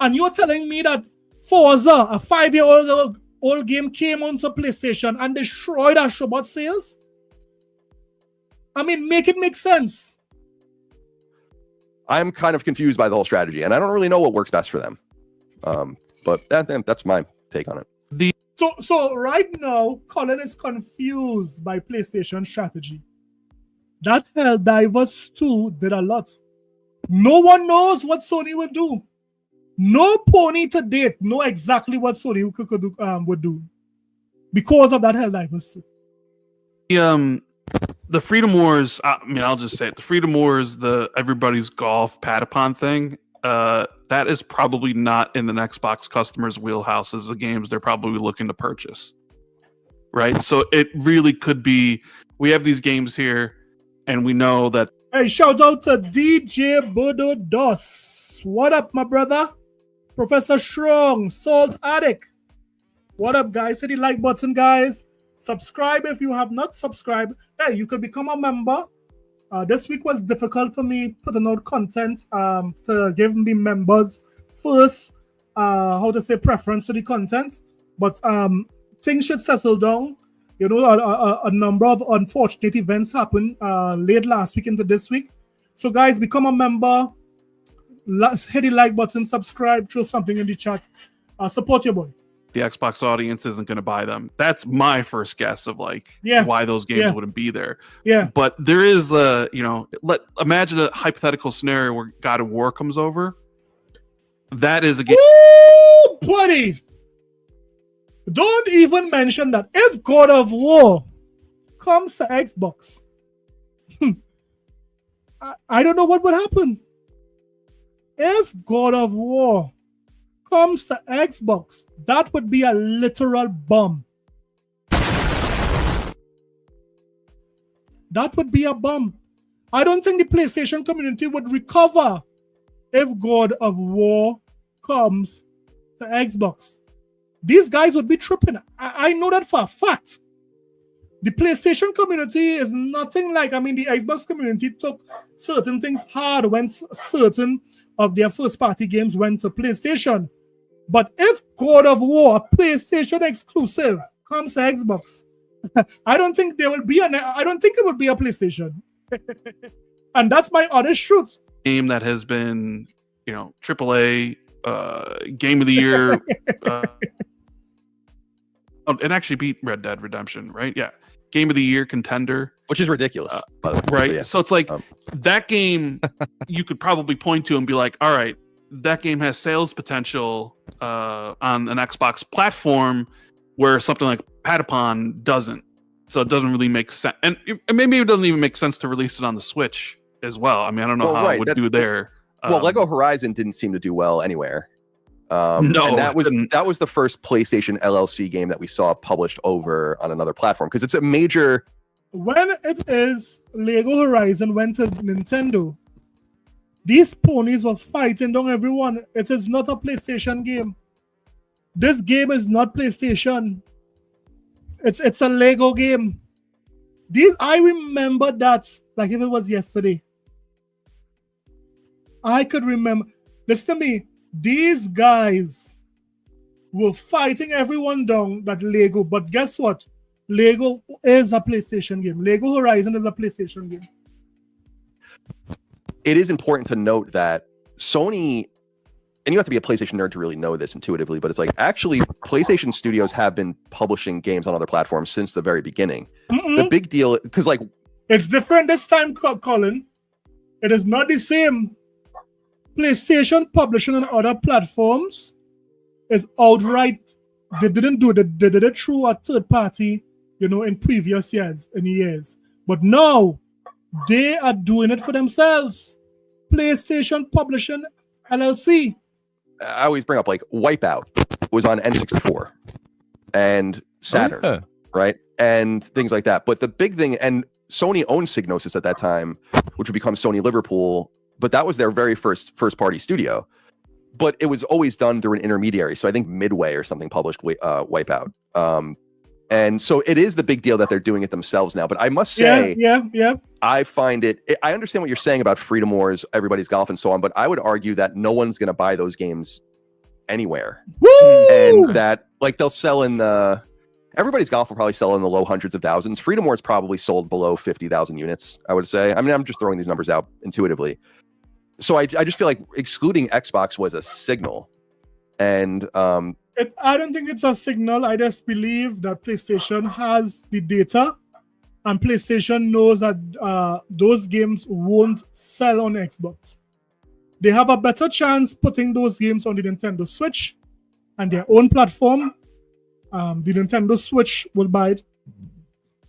And you're telling me that Forza, a 5-year-old game, came onto PlayStation and destroyed Astrobot sales? I mean, make it make sense. I'm kind of confused by the whole strategy, and I don't really know what works best for them. But that's my take on it. So right now, Colin is confused by PlayStation strategy. That Helldivers 2 did a lot. No one knows what Sony would do. No pony to date know exactly what Sony would do because of that Helldivers 2. The Freedom Wars, I mean, I'll just say it. The Freedom Wars, the Everybody's Golf Patapon thing, that is probably not in the Xbox customers' wheelhouse as the games they're probably looking to purchase. right? So it really could be, we have these games here, and we know that. Hey, shout out to DJ Bodo Dos. What up, my brother? Professor Strong, Salt Addict. What up, guys? Hit the like button, guys. Subscribe if you have not subscribed. Hey, you could become a member. This week was difficult for me putting out content to give the members first, preference to the content. But things should settle down. You know, a number of unfortunate events happened late last week into this week. So, guys, become a member. Hit the like button, subscribe, throw something in the chat. Support your boy. The Xbox audience isn't going to buy them. That's my first guess of why those games wouldn't be there. Yeah. But there is imagine a hypothetical scenario where God of War comes over. That is a game. Woo, buddy! Don't even mention that. If God of War comes to Xbox, I don't know what would happen. If God of War comes to Xbox, that would be a literal bomb. That would be a bomb. I don't think the PlayStation community would recover if God of War comes to Xbox. These guys would be tripping. I know that for a fact. The PlayStation community is nothing like, the Xbox community took certain things hard when certain of their first-party games went to PlayStation. But if God of War, PlayStation exclusive, comes to Xbox, I don't think it will be a PlayStation. And that's my honest truth. Game that has been, AAA Game of the Year. It actually beat Red Dead Redemption, right? Yeah. Game of the Year contender. Which is ridiculous, by the way. Right. Yeah. So it's like that game you could probably point to and be like, all right, that game has sales potential on an Xbox platform where something like Patapon doesn't. So it doesn't really make sense. And maybe it doesn't even make sense to release it on the Switch as well. I don't know how it would do there. Lego Horizon didn't seem to do well anywhere. No, and that was the first PlayStation LLC game that we saw published over on another platform, because it's a major. When it is Lego Horizon went to Nintendo, these ponies were fighting down everyone. It is not a PlayStation game. This game is not PlayStation. It's a Lego game. I remember that like if it was yesterday. I could remember. Listen to me. These guys were fighting everyone down that Lego. But guess what? Lego is a PlayStation game. Lego Horizon is a PlayStation game. It is important to note that Sony, and you have to be a PlayStation nerd to really know this intuitively, but it's like actually PlayStation Studios have been publishing games on other platforms since the very beginning. The big deal, because like it's different this time, Colin. It is not the same. PlayStation publishing on other platforms is outright. They didn't do it. They did it through a third party, in previous years. But now they are doing it for themselves. PlayStation Publishing LLC. I always bring up like Wipeout was on N64 and Saturn, right? And things like that. But the big thing, and Sony owned Psygnosis at that time, which would become Sony Liverpool, but that was their very first party studio. But it was always done through an intermediary. So I think Midway or something published Wipeout. And so it is the big deal that they're doing it themselves now. But I must say, I find I understand what you're saying about Freedom Wars, Everybody's Golf, and so on, but I would argue that no one's going to buy those games anywhere. Woo! And that, like, they'll sell in the... Everybody's Golf will probably sell in the low hundreds of thousands. Freedom Wars probably sold below 50,000 units, I would say. I'm just throwing these numbers out intuitively. So I just feel like excluding Xbox was a signal. And... I don't think it's a signal. I just believe that PlayStation has the data and PlayStation knows that those games won't sell on Xbox. They have a better chance putting those games on the Nintendo Switch and their own platform. The Nintendo Switch will buy it.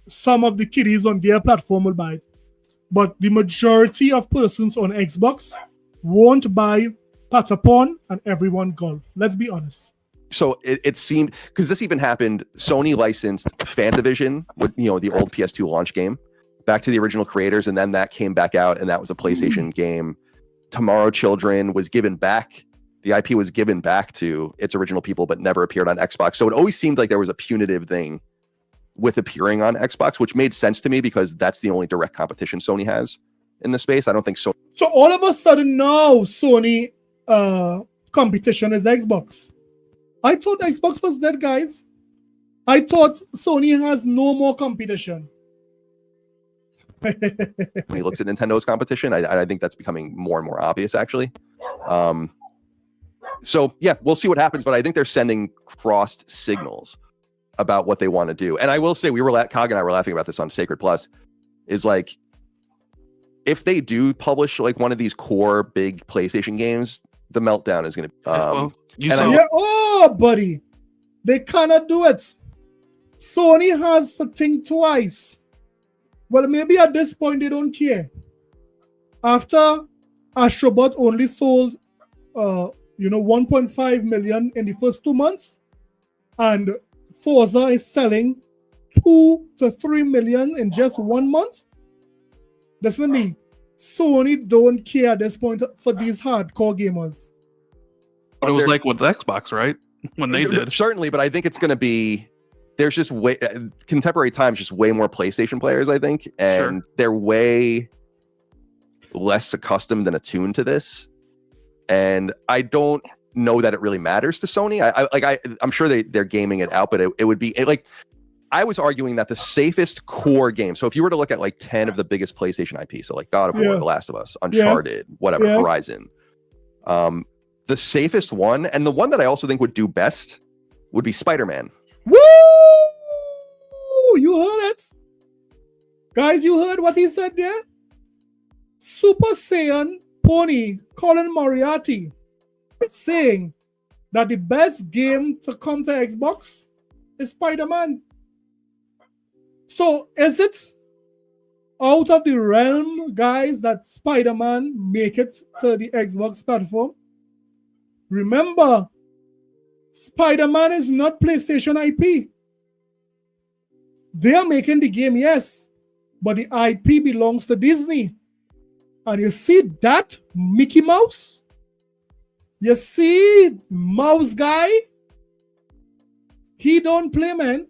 Some of the kiddies on their platform will buy it. But the majority of persons on Xbox won't buy Patapon and Everyone Golf. Let's be honest. so it seemed, because this even happened, Sony licensed Fantavision with the old PS2 launch game back to the original creators, and then that came back out, and that was a PlayStation game. Tomorrow Children was given back. The IP was given back to its original people, but never appeared on Xbox. So it always seemed like there was a punitive thing with appearing on Xbox, which made sense to me because that's the only direct competition Sony has in the space. I don't think so. So all of a sudden now, Sony competition is Xbox. I thought Xbox was dead, guys. I thought Sony has no more competition. When he looks at Nintendo's competition, I think that's becoming more and more obvious, actually. So yeah, we'll see what happens, but I think they're sending crossed signals about what they want to do. And I will say, Cog and I were laughing about this on Sacred Plus, is like, if they do publish like one of these core big PlayStation games, the meltdown is going to buddy, they cannot do it. Sony has to think twice. Well, maybe at this point they don't care. After Astrobot only sold 1.5 million in the first 2 months, and Forza is selling 2 to 3 million in just 1 month. Listen to me, Sony don't care at this point for these hardcore gamers. But it was like with Xbox, right? When they did. Certainly, but I think it's going to be, there's just way, contemporary times, just way more PlayStation players, I think, and they're way less accustomed and attuned to this. And I don't know that it really matters to Sony. I'm sure they're gaming it out, but it would be like, I was arguing that the safest core game, so if you were to look at like 10 of the biggest PlayStation IP, so like God of War, The Last of Us, Uncharted, Horizon, the safest one, and the one that I also think would do best, would be SpiderMan. Woo! You heard it? Guys, you heard what he said there? Super Saiyan Pony, Colin Moriarty, is saying that the best game to come to Xbox is Spider-Man. So is it out of the realm, guys, that Spider-Man make it to the Xbox platform? Remember, Spider-Man is not PlayStation IP. They are making the game, yes, but the IP belongs to Disney. And you see that Mickey Mouse? You see Mouse Guy? He don't play, man.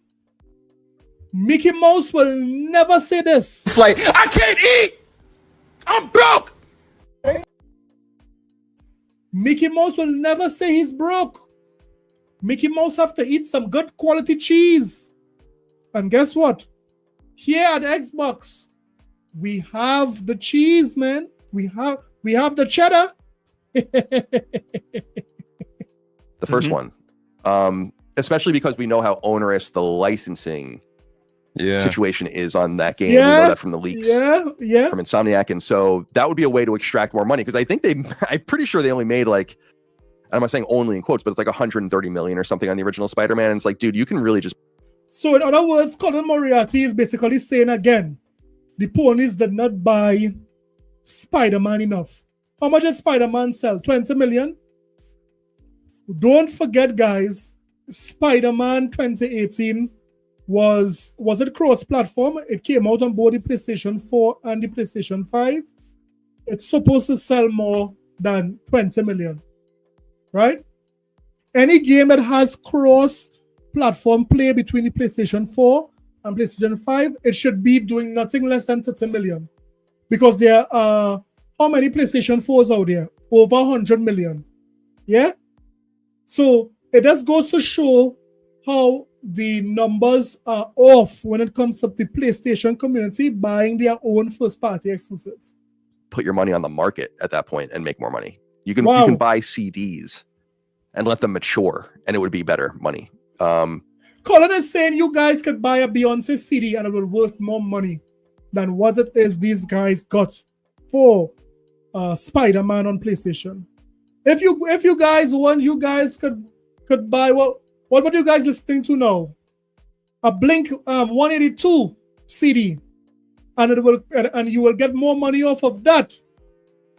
Mickey Mouse will never say this. It's like, I can't eat! I'm broke! Mickey Mouse will never say he's broke. Mickey Mouse have to eat some good quality cheese. And guess what? Here at Xbox, we have the cheese, man. We have the cheddar. The first one. Especially because we know how onerous the licensing situation is on that game. We know that from the leaks from Insomniac. And so that would be a way to extract more money, because I think I'm pretty sure they only made like, I'm not saying only in quotes, but it's like 130 million or something on the original Spider-Man. And it's like, dude, you can really just. So in other words, Colin Moriarty is basically saying again, the ponies did not buy Spider-Man enough. How much did Spider-Man sell? 20 million? Don't forget, guys, Spider-Man 2018 was it cross-platform? It came out on both the PlayStation 4 and the PlayStation 5. It's supposed to sell more than 20 million, right? Any game that has cross-platform play between the PlayStation 4 and PlayStation 5, it should be doing nothing less than 30 million. Because there are, how many PlayStation 4s out there? Over 100 million. Yeah? So it just goes to show how the numbers are off when it comes to the PlayStation community buying their own first-party exclusives. Put your money on the market at that point and make more money. You can buy CDs and let them mature, and it would be better money. Colin is saying you guys could buy a Beyonce CD and it will worth more money than what it is these guys got for Spider-Man on PlayStation. If you guys want, you guys could buy what are you guys listening to now? A Blink 182 CD, and you will get more money off of that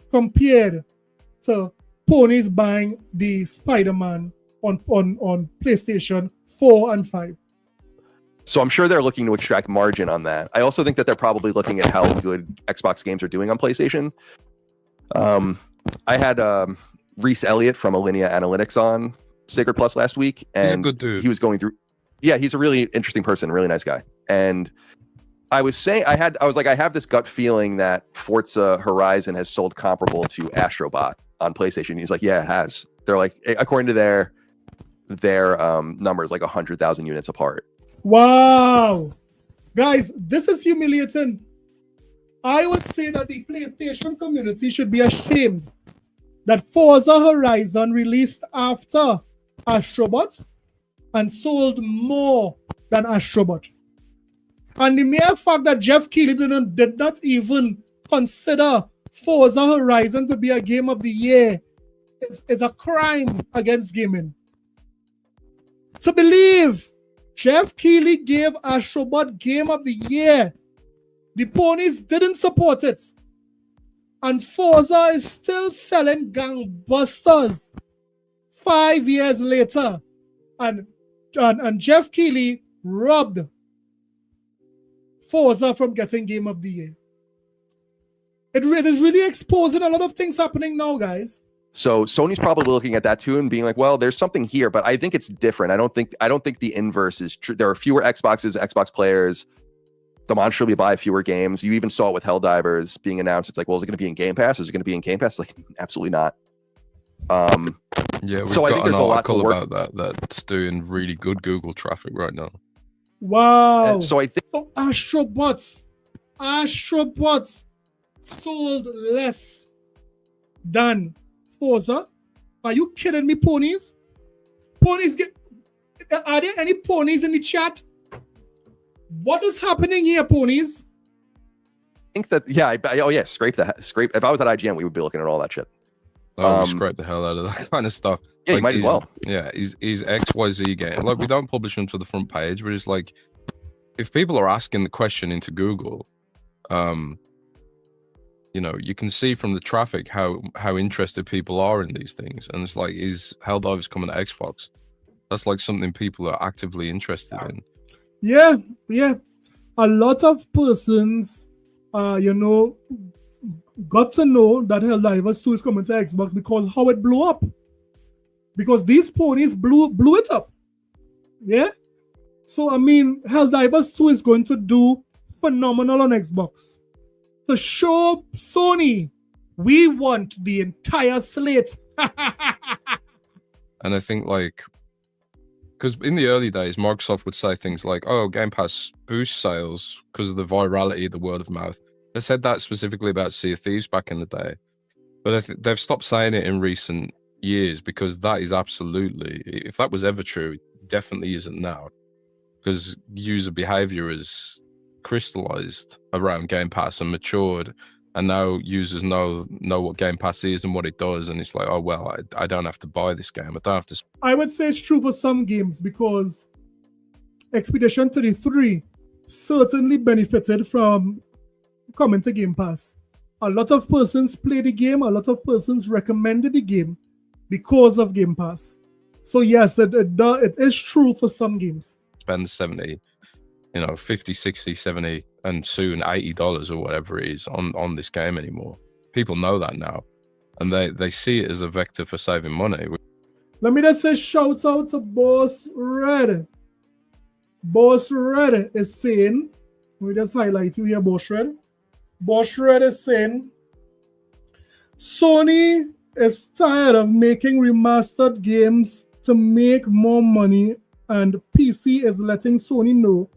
compared to ponies buying the Spider-Man on PlayStation 4 and 5. So I'm sure they're looking to extract margin on that. I also think that they're probably looking at how good Xbox games are doing on PlayStation. I had Reese Elliott from Alinea Analytics on Sacred Plus last week, and He's a good dude. he was going through. Yeah, he's a really interesting person, really nice guy. And I was saying, I have this gut feeling that Forza Horizon has sold comparable to Astrobot on PlayStation. He's like, yeah, it has. They're like, according to their numbers, like 100,000 units apart. Wow. Guys, this is humiliating. I would say that the PlayStation community should be ashamed that Forza Horizon released after Astrobot and sold more than Astrobot. And the mere fact that Jeff Keighley did not even consider Forza Horizon to be a game of the year is a crime against gaming. To believe Jeff Keighley gave Astrobot Game of the Year, the Ponies didn't support it, and Forza is still selling gangbusters 5 years later, and Jeff Keighley robbed Forza from getting Game of the Year. It is really exposing a lot of things happening now, guys. So Sony's probably looking at that too and being like, well, there's something here, but I think it's different. I don't think the inverse is true. There are fewer Xbox players. Demonstrably buy fewer games. You even saw it with Helldivers being announced. It's like, well, is it going to be in Game Pass? Is it going to be in Game Pass? Like, absolutely not. Yeah, we've so I got think an there's a lot to article work. about that's doing really good Google traffic right now. Wow. So I think Astrobot sold less than Forza. Are you kidding me, Ponies? Are there any Ponies in the chat? What is happening here, Ponies? that scrape. If I was at IGN, we would be looking at all that shit. Oh, we scrape the hell out of that kind of stuff. Yeah, you might as well. Yeah, he's XYZ game. Like, we don't publish them to the front page, but it's like, if people are asking the question into Google, you can see from the traffic how interested people are in these things. And it's like, is Helldivers coming to Xbox? That's like something people are actively interested in. Yeah. A lot of persons, got to know that Helldivers 2 is coming to Xbox because how it blew up. Because these Ponies blew it up. Yeah? So, I mean, Helldivers 2 is going to do phenomenal on Xbox. To show Sony, we want the entire slate. And I think, like, because in the early days, Microsoft would say things like, oh, Game Pass boosts sales because of the virality, the word of mouth. They said that specifically about Sea of Thieves back in the day. But they've stopped saying it in recent years because that is absolutely, if that was ever true, it definitely isn't now. Because user behavior is crystallized around Game Pass and matured, and now users know what Game Pass is and what it does, and it's like, oh well, I don't have to buy this game. I don't have to. I would say it's true for some games because Expedition 33 certainly benefited from coming to Game Pass. A lot of persons play the game. A lot of persons recommended the game because of Game Pass. So yes, it is true for some games. Spend 70, 50, 60, 70, and soon $80 or whatever it is on this game anymore. People know that now, and they see it as a vector for saving money. Let me just say shout out to Boss Red. Boss Red is saying, let me just highlight you here, Boss Red. Boss Red is saying, Sony is tired of making remastered games to make more money, and PC is letting Sony know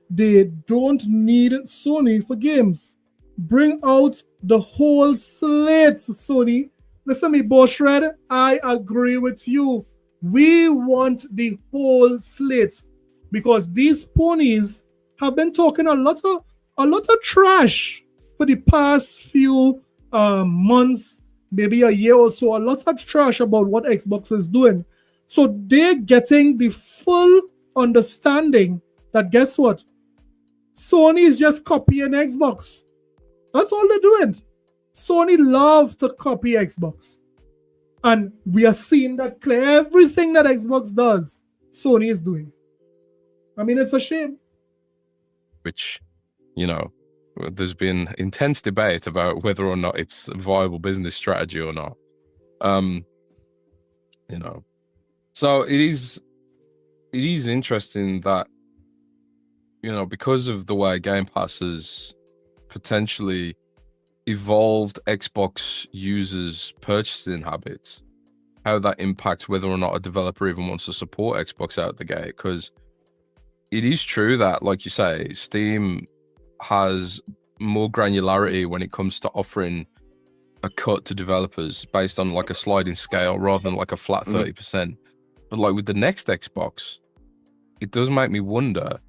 they don't need Sony for games. Bring out the whole slate, Sony. Listen to me, Boss Red, I agree with you. We want the whole slate because these Ponies have been talking a lot of trash for the past few months, maybe a year or so. A lot of trash about what Xbox is doing. So they're getting the full understanding that, guess what? Sony is just copying Xbox. That's all they're doing. Sony love to copy Xbox. And we are seeing that clear. Everything that Xbox does, Sony is doing. I mean, it's a shame. Which, you know, there's been intense debate about whether or not it's a viable business strategy or not. You know, so it is interesting that, you know, because of the way Game Pass has potentially evolved Xbox users' purchasing habits, how that impacts whether or not a developer even wants to support Xbox out the gate. Because it is true that, like you say, Steam has more granularity when it comes to offering a cut to developers based on like a sliding scale rather than like a flat 30%. But like with the next Xbox, it does make me wonder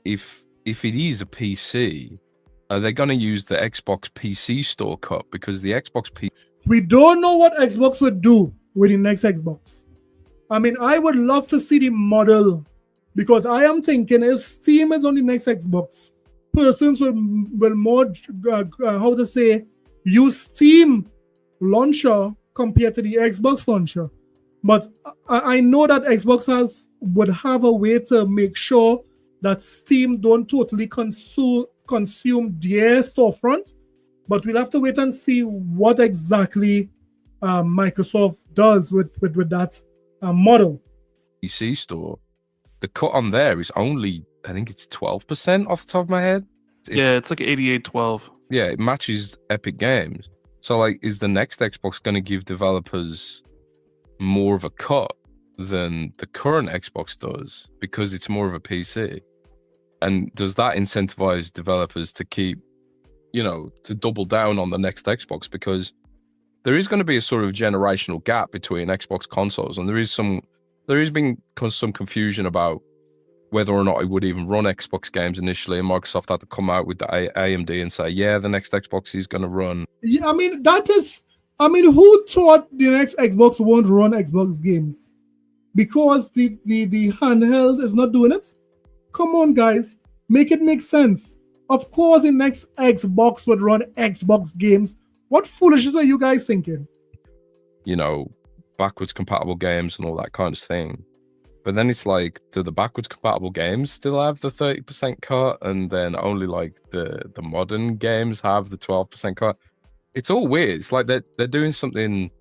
if it is a PC, are they going to use the Xbox PC store cut? Because the Xbox PC... We don't know what Xbox would do with the next Xbox. I mean, I would love to see the model, because I am thinking if Steam is on the next Xbox, persons will more, use Steam launcher compared to the Xbox launcher. But I know that Xbox would have a way to make sure that Steam don't totally consume their storefront. But we'll have to wait and see what exactly Microsoft does with that model. PC store, the cut on there is only, I think it's 12% off the top of my head. It's like 88-12. Yeah, it matches Epic Games. So, like, is the next Xbox going to give developers more of a cut than the current Xbox does because it's more of a PC? And does that incentivize developers to keep, you know, to double down on the next Xbox? Because there is going to be a sort of generational gap between Xbox consoles, and there has been some confusion about whether or not it would even run Xbox games initially, and Microsoft had to come out with the AMD and say, yeah, the next Xbox is going to run. Yeah, I mean, who thought the next Xbox won't run Xbox games? Because the handheld is not doing it? Come on, guys. Make it make sense. Of course, the next Xbox would run Xbox games. What foolishness are you guys thinking? You know, backwards compatible games and all that kind of thing. But then it's like, do the backwards compatible games still have the 30% cut, and then only like the modern games have the 12% cut? It's all weird. It's like they're doing something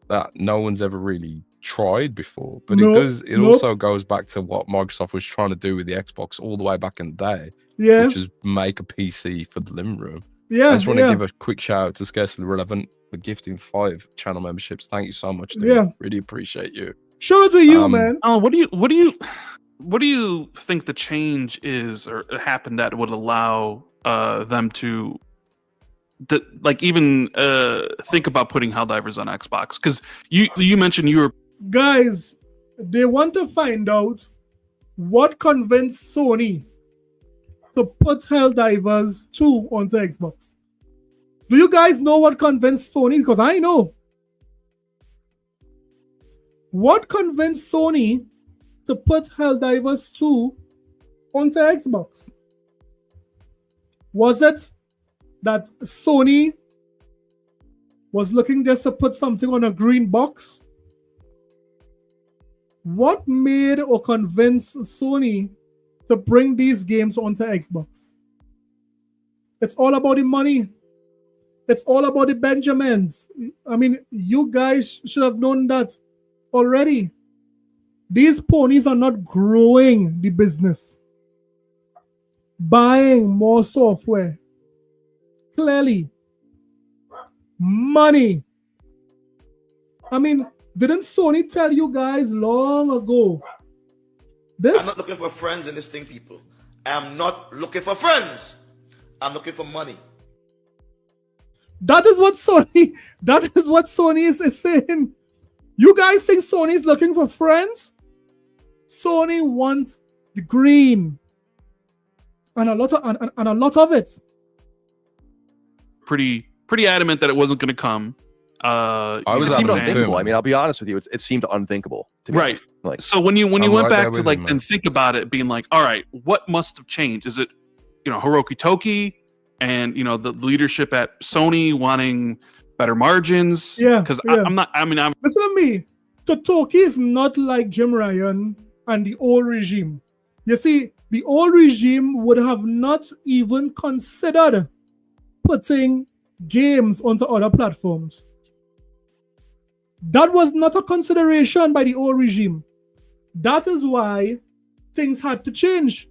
that no one's ever really tried before. But it also goes back to what Microsoft was trying to do with the Xbox all the way back in the day. Yeah. Which is make a PC for the living room. Yeah. I just want to give a quick shout out to Scarcely Relevant for gifting 5 channel memberships. Thank you so much, dude. Yeah. Really appreciate you. Shout out to you, man. Oh, what do you think the change is or happened that would allow them to like even think about putting Helldivers on Xbox? Because you mentioned you were... Guys, they want to find out what convinced Sony to put Helldivers 2 onto Xbox. Do you guys know what convinced Sony? Because I know. What convinced Sony to put Helldivers 2 onto Xbox? Was it that Sony was looking just to put something on a green box? What made or convinced Sony to bring these games onto Xbox? It's all about the money. It's all about the Benjamins. I mean, you guys should have known that already. These ponies are not growing the business, buying more software. Clearly, money. I mean, didn't Sony tell you guys long ago? I'm not looking for friends in this thing, people. I'm not looking for friends. I'm looking for money. That is what Sony is saying. You guys think Sony is looking for friends? Sony wants the green. And a lot of it. Pretty adamant that it wasn't going to come. It seemed unthinkable. I mean, I'll be honest with you. It seemed unthinkable. To be honest. Like, so when you went back to like and think about it, being like, all right, what must have changed? Is it, Hiroki Toki and the leadership at Sony wanting better margins. Yeah, because yeah. I'm not. I mean, I'm Listen to me. Totoki is not like Jim Ryan and the old regime. You see, the old regime would have not even considered putting games onto other platforms. That was not a consideration by the old regime. That is why things had to change.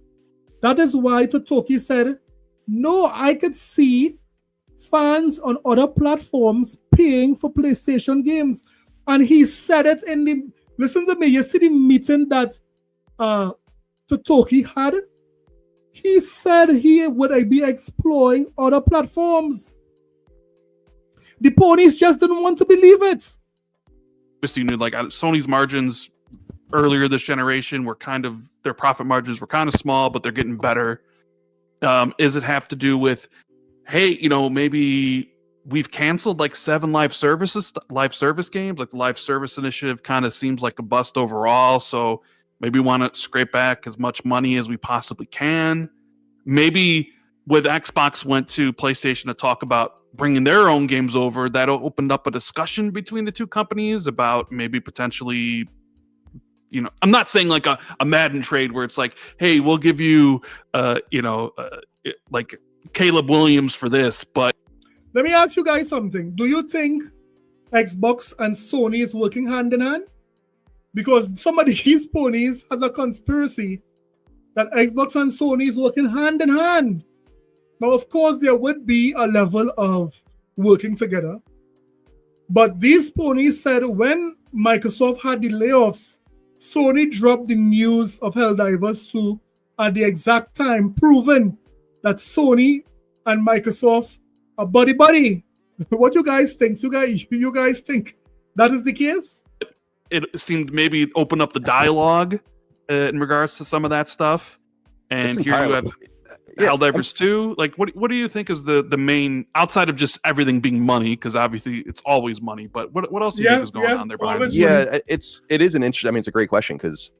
That is why Totoki said, no, I could see fans on other platforms paying for PlayStation games. And he said it in the, listen to me, you see the meeting that Totoki had? He said he would be exploring other platforms. The ponies just didn't want to believe it. obviously knew like Sony's margins earlier this generation were kind of, their profit margins were kind of small, but they're getting better. Is it have to do with, hey, you know, maybe we've canceled like 7 live service games, like the live service initiative kind of seems like a bust overall, so maybe we want to scrape back as much money as we possibly can. Maybe with Xbox went to PlayStation to talk about bringing their own games over, that opened up a discussion between the two companies about maybe potentially, you know, I'm not saying like a Madden trade where it's like, hey, we'll give you, like Caleb Williams for this, but. Let me ask you guys something. Do you think Xbox and Sony is working hand in hand? Because some of these ponies has a conspiracy that Xbox and Sony is working hand in hand. Now, of course, there would be a level of working together. But these ponies said when Microsoft had the layoffs, Sony dropped the news of Helldivers 2 at the exact time, proving that Sony and Microsoft are buddy-buddy. What you guys think? You guys think that is the case? It seemed maybe it opened up the dialogue in regards to some of that stuff. And here you have Helldivers 2. Like, what do you think is the main, outside of just everything being money, because obviously it's always money, but what else do you think is going on there behind the scenes? Yeah, it is an interesting, I mean, it's a great question, because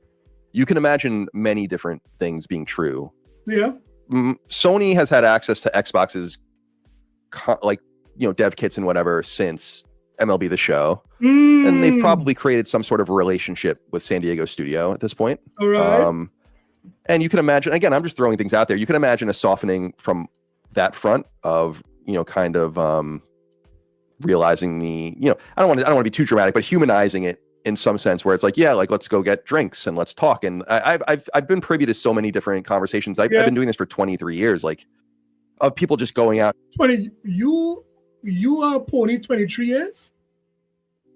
you can imagine many different things being true. Yeah. Sony has had access to Xbox's dev kits and whatever since MLB The Show, and they've probably created some sort of relationship with San Diego studio at this point. All right. And you can imagine, again, I'm just throwing things out there, you can imagine a softening from that front of, kind of realizing the, I don't want to be too dramatic, but humanizing it in some sense, where it's like, yeah, like, let's go get drinks and let's talk. And I've been privy to so many different conversations. I've been doing this for 23 years, like, of people just going out. 20, you are pony 23 years?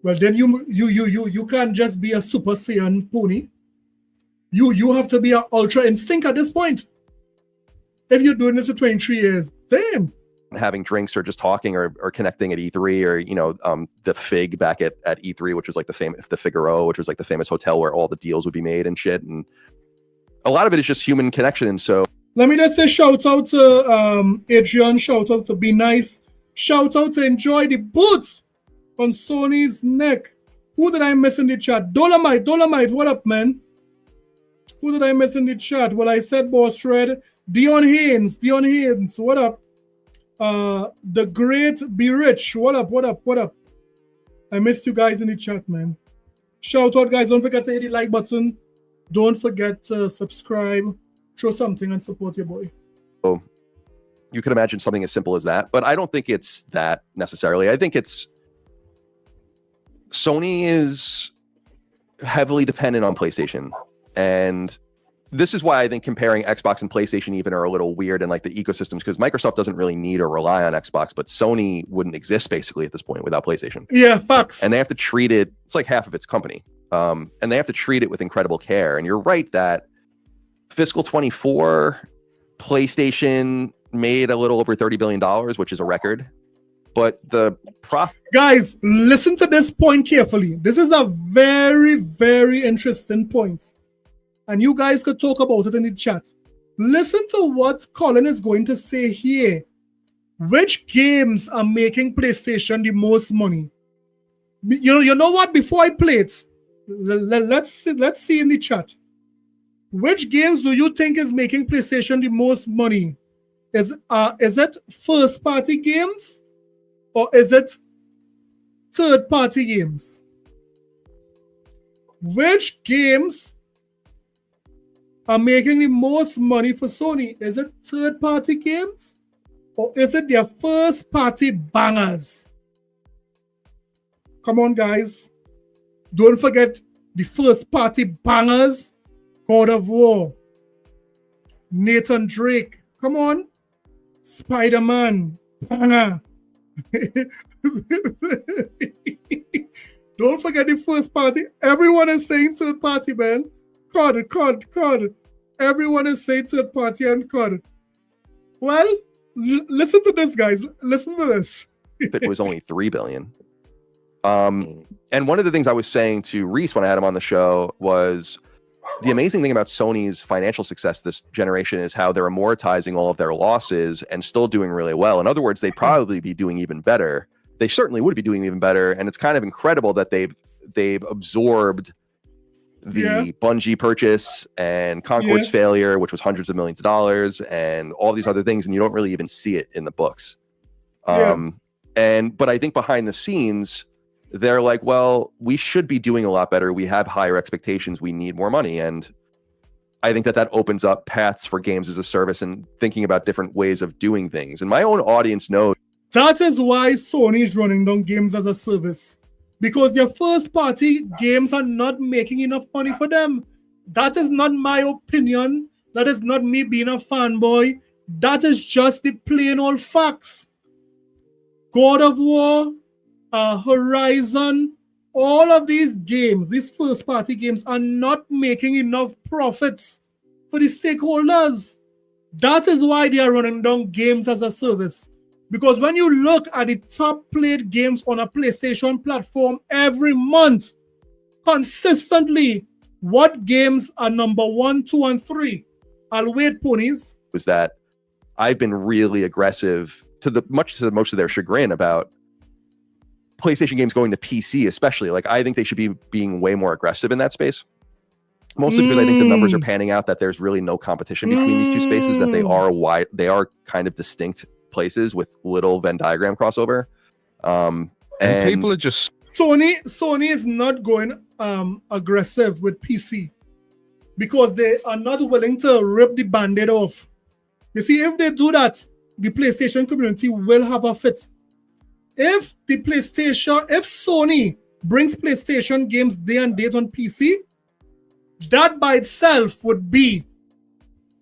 Well, then you can't just be a Super Saiyan pony. You have to be an Ultra Instinct at this point. If you're doing this for 23 years, damn. Having drinks or just talking or connecting at E3 or, the Fig back at E3, which was like the Figaro, which was like the famous hotel where all the deals would be made and shit. And a lot of it is just human connection. And so let me just say shout out to Adrian, shout out to Be Nice, shout out to Enjoy the Boots on Sony's neck. Who did I miss in the chat? Dolomite, what up, man? Who did I miss in the chat? Well, I said Boss Red. Dion Haynes, what up? The Great Be Rich, what up? I missed you guys in the chat, man. Shout out, guys. Don't forget to hit the like button. Don't forget to subscribe. Throw something and support your boy. So you can imagine something as simple as that, but I don't think it's that necessarily. I think it's Sony is heavily dependent on PlayStation, and this is why I think comparing Xbox and PlayStation even are a little weird in like the ecosystems, because Microsoft doesn't really need or rely on Xbox, but Sony wouldn't exist basically at this point without PlayStation. Yeah, facts. And they have to treat it, it's like half of its company. And they have to treat it with incredible care. And you're right that fiscal 24, PlayStation made a little over $30 billion, which is a record. But the profit. Guys, listen to this point carefully. This is a very, very interesting point. And you guys could talk about it in the chat. Listen to what Colin is going to say here. Which games are making PlayStation the most money? You know what? Before I play it, let's see in the chat. Which games do you think is making PlayStation the most money? Is it first party games, or is it third-party games. Which games are making the most money for Sony? Is it third-party games? Or is it their first-party bangers? Come on, guys. Don't forget the first-party bangers. God of War. Nathan Drake. Come on. SpiderMan. Banger. Don't forget the first party. Everyone is saying third party, man. COD. Everyone is saying third party and COD. Well, listen to this, guys. Listen to this. It was only 3 billion. And one of the things I was saying to Reese when I had him on the show was the amazing thing about Sony's financial success this generation is how they're amortizing all of their losses and still doing really well. In other words, they'd probably be doing even better. They certainly would be doing even better. And it's kind of incredible that they've absorbed the Bungie purchase and Concord's failure, which was hundreds of millions of dollars, and all these other things, and you don't really even see it in the books. But I think behind the scenes, they're like, well, we should be doing a lot better. We have higher expectations. We need more money. And I think that opens up paths for games as a service and thinking about different ways of doing things. And my own audience knows. That is why Sony is running down games as a service. Because their first party games are not making enough money for them. That is not my opinion. That is not me being a fanboy. That is just the plain old facts. God of War, Horizon, all of these games, these first party games are not making enough profits for the stakeholders. That is why they are running down games as a service. Because when you look at the top played games on a PlayStation platform every month, consistently, what games are number 1, 2, and 3? I'll wait, Ponies. Was that I've been really aggressive much to most of their chagrin about PlayStation games going to PC, especially. Like, I think they should be being way more aggressive in that space. Mostly because I think the numbers are panning out that there's really no competition between these two spaces, that they are kind of distinct places with little Venn diagram crossover. And people are just Sony is not going aggressive with PC because they are not willing to rip the band-aid off. You see, if they do that, the PlayStation community will have a fit. If Sony brings PlayStation games day and date on PC, that by itself would be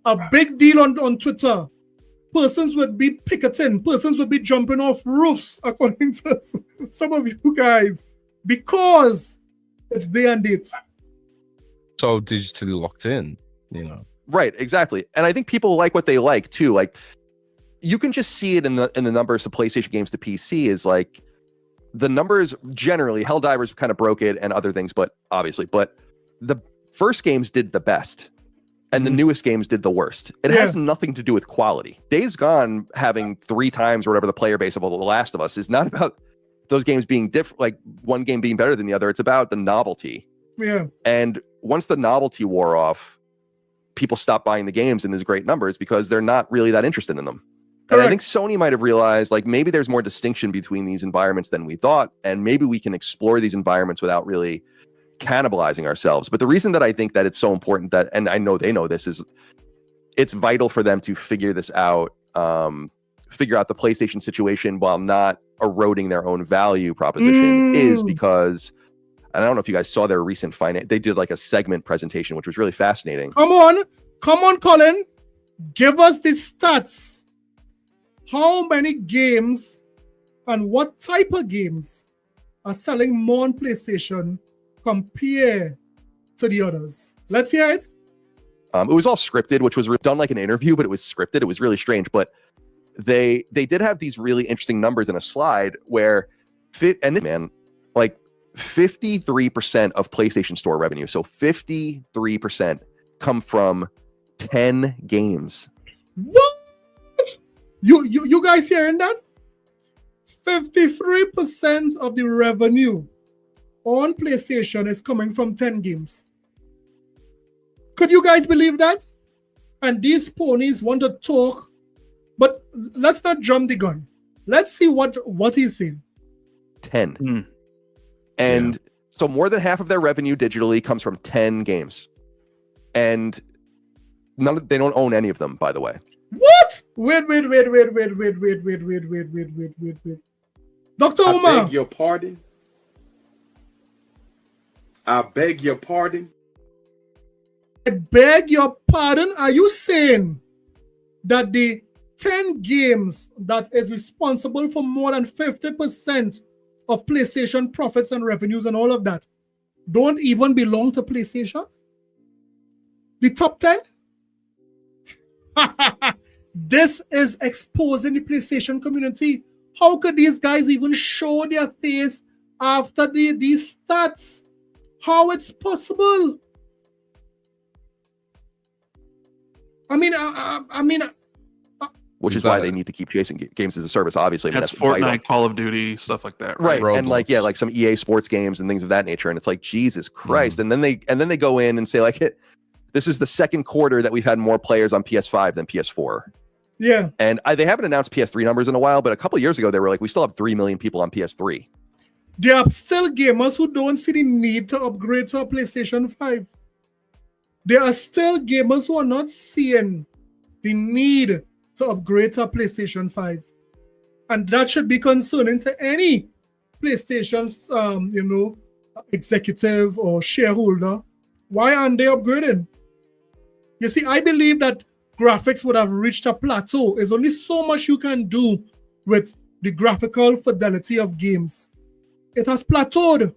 a big deal on Twitter. Persons would be picketing. Persons would be jumping off roofs, according to some of you guys, because it's day and date. So digitally locked in, Right, exactly. And I think people like what they like too. Like, you can just see it in the numbers of PlayStation games to PC is like the numbers generally. Helldivers kind of broke it and other things, but the first games did the best. And the newest games did the worst. It has nothing to do with quality. Days Gone having 3 times or whatever the player base of The Last of Us is not about those games being different, like one game being better than the other. It's about the novelty. Yeah. And once the novelty wore off, people stopped buying the games in these great numbers because they're not really that interested in them. Correct. And I think Sony might have realized, like, maybe there's more distinction between these environments than we thought, and maybe we can explore these environments without really cannibalizing ourselves. But the reason that I think that it's so important that, and I know they know this, is it's vital for them to figure this out, figure out the PlayStation situation while not eroding their own value proposition, is because, and I don't know if you guys saw their recent they did like a segment presentation, which was really fascinating. Come on, Colin, give us the stats. How many games and what type of games are selling more on PlayStation compared to the others? Let's hear it. It was all scripted, which was done like an interview, but it was scripted. It was really strange, but they did have these really interesting numbers in a slide where 53% of PlayStation Store revenue, so 53% come from 10 games. What? You guys hearing that? 53% of the revenue on PlayStation is coming from 10 games. Could you guys believe that? And these ponies want to talk, but let's not jump the gun. Let's see what he's saying. 10. And so more than half of their revenue digitally comes from 10 games. And they don't own any of them, by the way. What? Wait. Dr. I Omar. beg your pardon. I beg your pardon. I beg your pardon. Are you saying that the 10 games that is responsible for more than 50% of PlayStation profits and revenues and all of that don't even belong to PlayStation? The top 10? This is exposing the PlayStation community. How could these guys even show their face after these stats? How it's possible? Which is why they need to keep chasing games as a service, obviously. I mean, That's that's Fortnite, vital. Call of Duty, stuff like that. Right. Roblox. And like some EA sports games and things of that nature. And it's like, Jesus Christ. And then they go in and say, like, this is the second quarter that we've had more players on PS5 than PS4. Yeah. And they haven't announced PS3 numbers in a while, but a couple of years ago they were like, we still have 3 million people on PS3. There are still gamers who don't see the need to upgrade to a PlayStation 5. There are still gamers who are not seeing the need to upgrade to a PlayStation 5. And that should be concerning to any PlayStation's executive or shareholder. Why aren't they upgrading? You see, I believe that graphics would have reached a plateau. There's only so much you can do with the graphical fidelity of games. It has plateaued.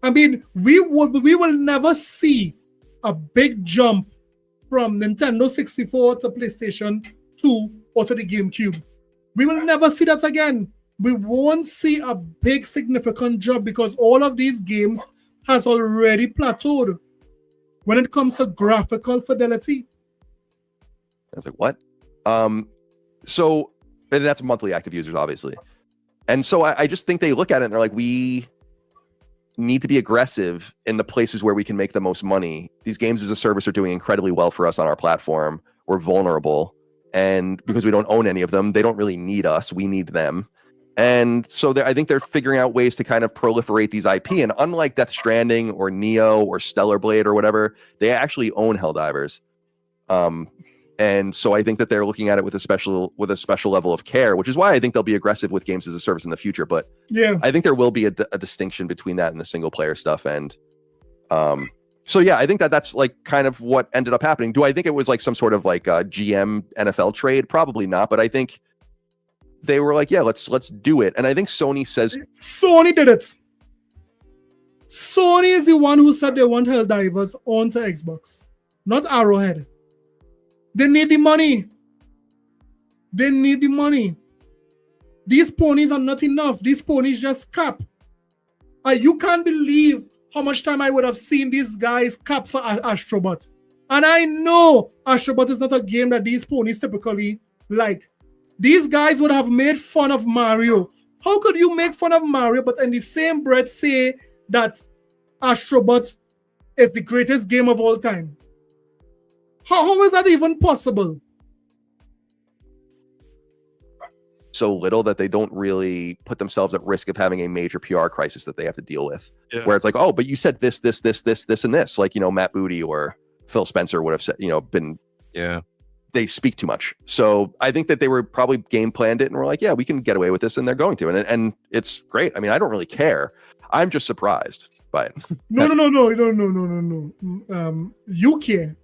I mean, we will never see a big jump from Nintendo 64 to PlayStation 2 or to the GameCube. We will never see that again. We won't see a big significant jump because all of these games has already plateaued when it comes to graphical fidelity. I was like, what? So, and that's monthly active users, obviously. And so I just think they look at it and they're like, we need to be aggressive in the places where we can make the most money. These games as a service are doing incredibly well for us on our platform. We're vulnerable. And because we don't own any of them, they don't really need us. We need them. And so I think they're figuring out ways to kind of proliferate these IP. And unlike Death Stranding or Neo or Stellar Blade or whatever, they actually own Helldivers. And so I think that they're looking at it with a special level of care, which is why I think they'll be aggressive with games as a service in the future. But yeah, I think there will be a distinction between that and the single player stuff. And so yeah, I think that's like kind of what ended up happening. Do I think it was like some sort of like a GM NFL trade? Probably not. But I think they were like, yeah, let's do it. And I think Sony did it. Sony is the one who said they want Helldivers onto Xbox, not Arrowhead. They need the money. These ponies are not enough. These ponies just cap. You can't believe how much time I would have seen these guys cap for Astrobot. And I know Astrobot is not a game that these ponies typically like. These guys would have made fun of Mario. How could you make fun of Mario, but in the same breath say that Astrobot is the greatest game of all time? How is that even possible? so little that they don't really put themselves at risk of having a major PR crisis that they have to deal with. Yeah. Where it's like, oh, but you said this, and this. Like, Matt Booty or Phil Spencer would have said, they speak too much. So I think that they were probably game planned it and were like, yeah, we can get away with this, and they're going to. And it's great. I mean, I don't really care. I'm just surprised by it. No. You care.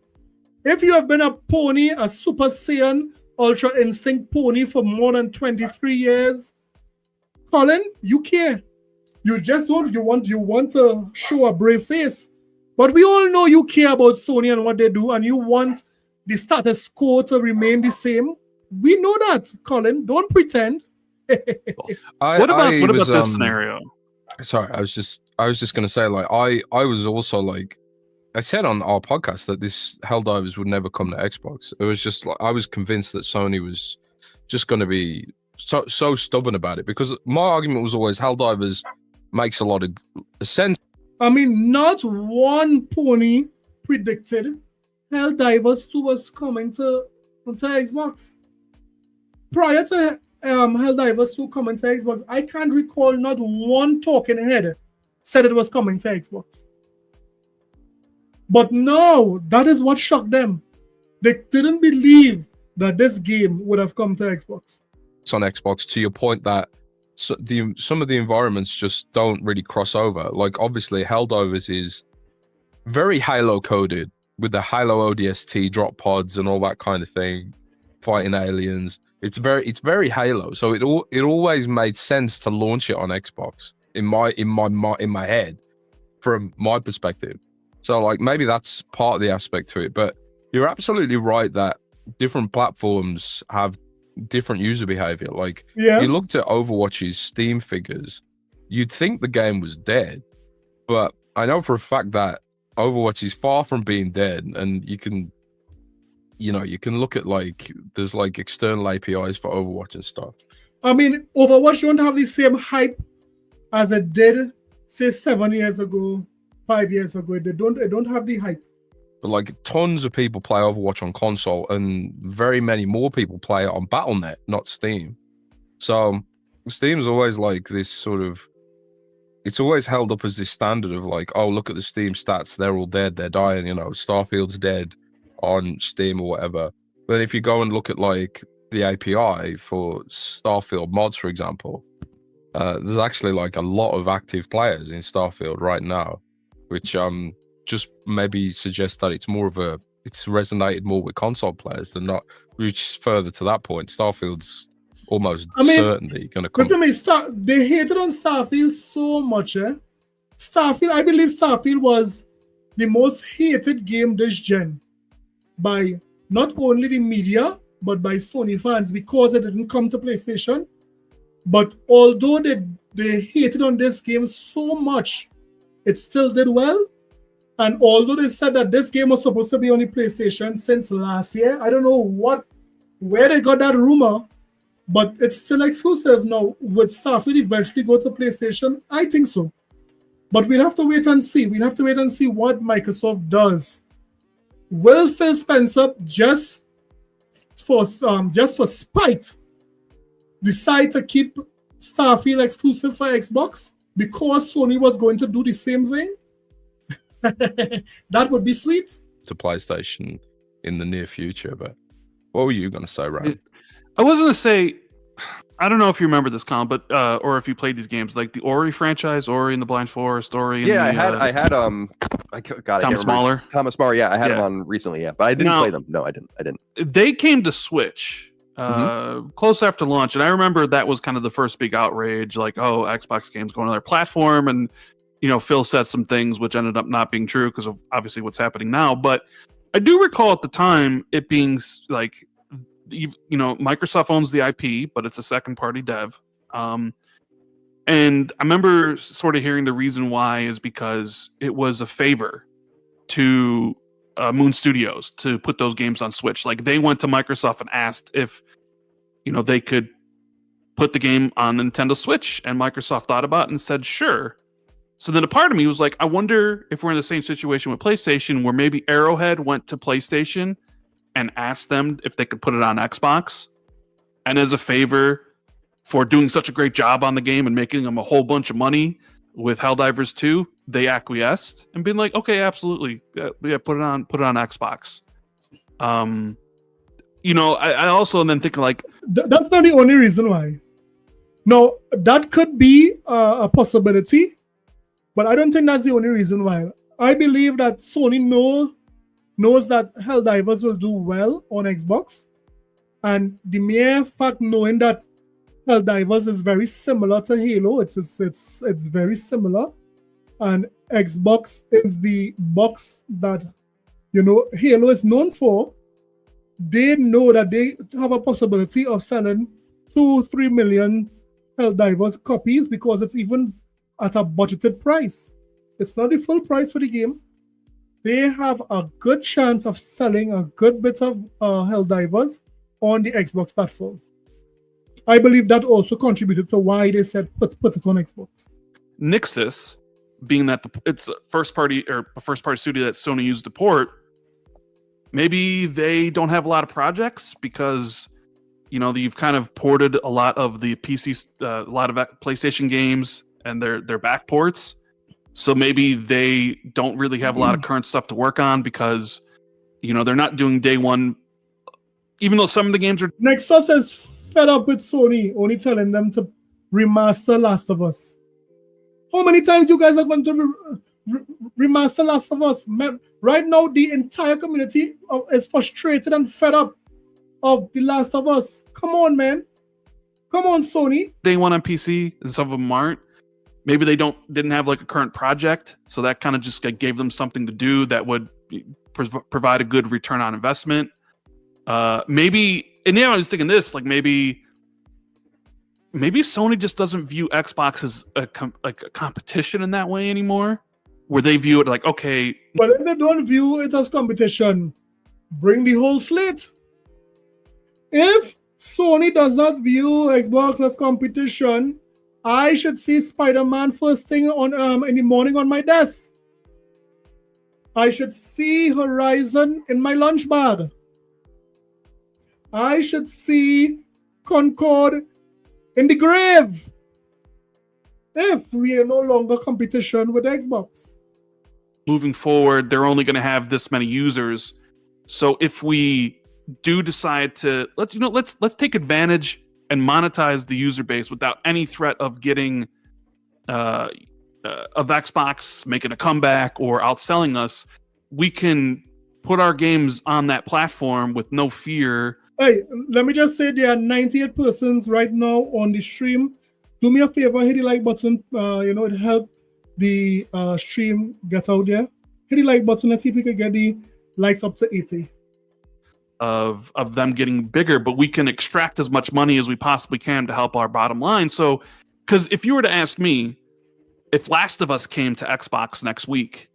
If you have been a pony, a Super Saiyan, Ultra Instinct pony for more than 23 years, Colin, you care. You just don't. You want to show a brave face. But we all know you care about Sony and what they do, and you want the status quo to remain the same. We know that, Colin. Don't pretend. What about this scenario? Sorry, I was just gonna say, like, I was also like, I said on our podcast that this Helldivers would never come to Xbox. It was just like, I was convinced that Sony was just going to be so stubborn about it, because my argument was always Helldivers makes a lot of sense. I mean, not one pony predicted Helldivers 2 was coming to Xbox. Prior to Helldivers 2 coming to Xbox, I can't recall not one talking head said it was coming to Xbox. But no, that is what shocked them. They didn't believe that this game would have come to Xbox. It's on Xbox, to your point that some of the environments just don't really cross over. Like, obviously, Helldivers is very Halo coded with the Halo ODST drop pods and all that kind of thing, fighting aliens. It's very Halo. So it always made sense to launch it on Xbox in my head, from my perspective. So like maybe that's part of the aspect to it. But you're absolutely right that different platforms have different user behavior. Like you looked at Overwatch's Steam figures, you'd think the game was dead, but I know for a fact that Overwatch is far from being dead, and you can look at like there's like external APIs for Overwatch and stuff. I mean, Overwatch don't have the same hype as it did, say 7 years ago, 5 years ago. They don't have the hype. But like tons of people play Overwatch on console, and very many more people play it on Battle.net, not Steam. So Steam's always like this sort of, it's always held up as this standard of like, oh, look at the Steam stats, they're all dead, they're dying, Starfield's dead on Steam or whatever. But if you go and look at like the API for Starfield mods, for example, there's actually like a lot of active players in Starfield right now, which just maybe suggests that it's resonated more with console players than not. Which is further to that point, Starfield's almost certainly going to come. Because they hated on Starfield so much. Starfield, I believe Starfield was the most hated game this gen by not only the media but by Sony fans because it didn't come to PlayStation. But although they hated on this game so much, it still did well. And although they said that this game was supposed to be on the PlayStation since last year, I don't know where they got that rumor, but it's still exclusive now. Would Starfield eventually go to PlayStation? I think so. But we'll have to wait and see. We'll have to wait and see what Microsoft does. Will Phil Spencer just for spite decide to keep Starfield exclusive for Xbox because Sony was going to do the same thing? That would be sweet. To PlayStation in the near future. But what were you going to say, Ryan? I was going to say, I don't know if you remember this, Colin, but or if you played these games, like the Ori franchise, Ori and the Blind Forest, Ori. Yeah, and I had Thomas Mahler. Thomas Mahler, yeah, I had him on recently, but I didn't play them. No, I didn't. They came to Switch close after launch, and I remember that was kind of the first big outrage, like, oh, Xbox games going on their platform, and Phil said some things which ended up not being true because of obviously what's happening now. But I do recall at the time it being like, Microsoft owns the IP, but it's a second-party dev. And I remember sort of hearing the reason why is because it was a favor to Moon Studios to put those games on Switch. Like they went to Microsoft and asked if, they could put the game on Nintendo Switch, and Microsoft thought about it and said, sure. So then a part of me was like, I wonder if we're in the same situation with PlayStation where maybe Arrowhead went to PlayStation and asked them if they could put it on Xbox. And as a favor for doing such a great job on the game and making them a whole bunch of money with Helldivers 2, they acquiesced and been like, okay, absolutely. Yeah, put it on Xbox. I also then think like... That's not the only reason why. No, that could be a possibility. But I don't think that's the only reason why. I believe that Sony knows that Helldivers will do well on Xbox. And the mere fact knowing that Helldivers is very similar to Halo, it's very similar. And Xbox is the box that, Halo is known for. They know that they have a possibility of selling 2-3 million Helldivers copies because it's even at a budgeted price. It's not the full price for the game. They have a good chance of selling a good bit of Helldivers on the Xbox platform. I believe that also contributed to why they said put it on Xbox. Nixus, being that it's a first party studio that Sony used to port, maybe they don't have a lot of projects because you've kind of ported a lot of the PC, a lot of PlayStation games and their back ports, So maybe they don't really have a lot of current stuff to work on because, they're not doing day one, even though some of the games are. Nexus is fed up with Sony only telling them to remaster Last of Us. How many times you guys are going to remaster Last of Us? Right now, the entire community is frustrated and fed up of The Last of Us. Come on, man. Come on, Sony. Day one on PC, and some of them aren't. Maybe they didn't have like a current project, so that kind of just gave them something to do that would provide a good return on investment. Maybe, and I was thinking this, like maybe Sony just doesn't view Xbox as a competition in that way anymore, where they view it like, okay. But if they don't view it as competition, bring the whole slate. If Sony does not view Xbox as competition, I should see SpiderMan first thing in the morning on my desk. I should see Horizon in my lunch bag. I should see Concord in the grave. If we are no longer competition with Xbox. Moving forward, they're only going to have this many users. So if we do decide to let's take advantage and monetize the user base without any threat of getting of Xbox making a comeback or outselling us, we can put our games on that platform with no fear. Hey, let me just say there are 98 persons right now on the stream. Do me a favor, hit the like button. It helps the stream get out there. Hit the like button. Let's see if we can get the likes up to 80. Of them getting bigger, but we can extract as much money as we possibly can to help our bottom line. So, because if you were to ask me, if Last of Us came to Xbox next week,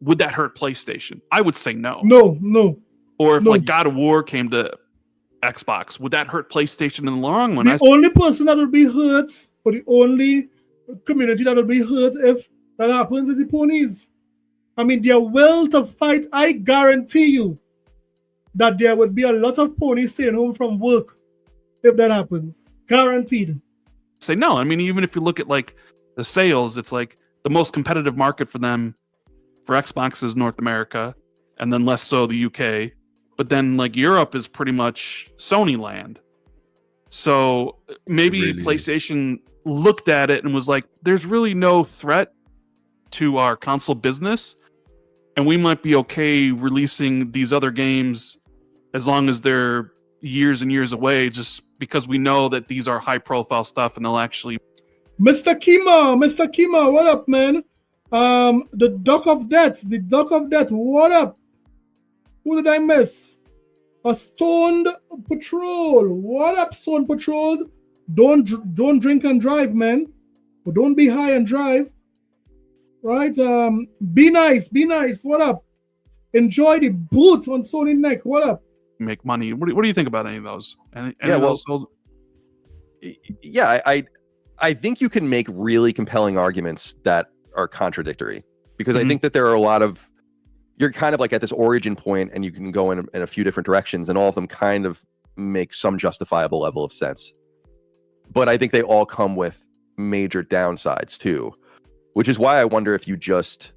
would that hurt PlayStation? I would say no. No. Or if like God of War came to Xbox, would that hurt PlayStation in the long run? The only person that will be hurt, or the only community that will be hurt if that happens is the ponies. I mean, their will to fight, I guarantee you that there would be a lot of ponies staying home from work if that happens. Guaranteed. Say no. I mean, even if you look at like the sales, it's like the most competitive market for them, for Xbox, is North America, and then less so the UK. But then like Europe is pretty much Sony land. So maybe PlayStation looked at it and was like, there's really no threat to our console business, and we might be okay releasing these other games as long as they're years and years away, just because we know that these are high profile stuff and they'll actually. Mr. Kima, what up, man? The Duck of Death, what up? Who did I miss? A Stoned Patrol, what up, Stone Patrol? Don't drink and drive, man. Or don't be high and drive. Right? Be nice, what up? Enjoy the boot on Sony neck, what up? Make money. What do you think about any of those? I think you can make really compelling arguments that are contradictory, because I think that there are a lot of, you're kind of like at this origin point and you can go in a few different directions, and all of them kind of make some justifiable level of sense. But I think they all come with major downsides too, which is why I wonder if you just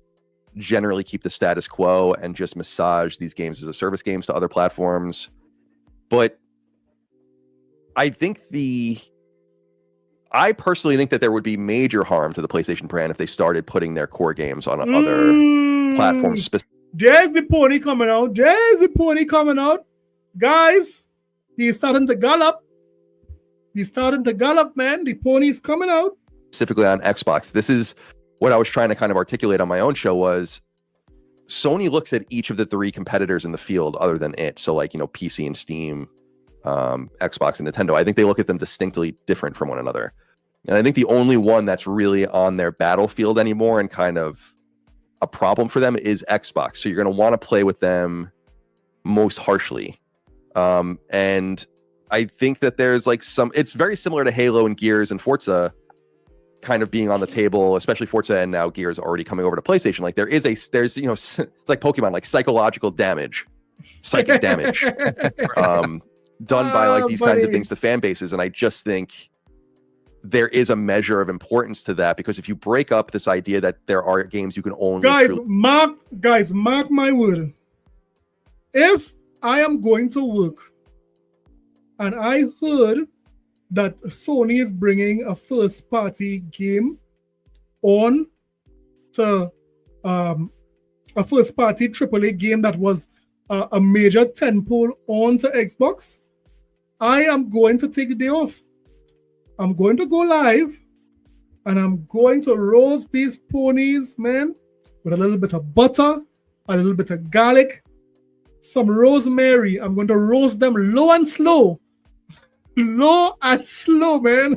generally keep the status quo and just massage these games as a service games to other platforms. But I personally think that there would be major harm to the PlayStation brand if they started putting their core games on other platforms. There's the pony coming out. Guys, he's starting to gallop. Man. The pony's coming out. Specifically on Xbox. This is what I was trying to kind of articulate on my own show was Sony looks at each of the three competitors in the field other than it. So like, PC and Steam, Xbox and Nintendo. I think they look at them distinctly different from one another. And I think the only one that's really on their battlefield anymore and kind of a problem for them is Xbox. So you're going to want to play with them most harshly. And I think that there's like it's very similar to Halo and Gears and Forza kind of being on the table, especially Forza and now Gears already coming over to PlayStation. Like there's it's like Pokemon, like psychic damage, done by like these kinds of things to fan bases. And I just think there is a measure of importance to that, because if you break up this idea that there are games you can only Guys, mark my word. If I am going to work and I heard that Sony is bringing a first party game on to a first party AAA game that was a major tentpole onto Xbox, I am going to take the day off. I'm going to go live and I'm going to roast these ponies, man, with a little bit of butter, a little bit of garlic, some rosemary. I'm going to roast them low and slow. Low and slow, man.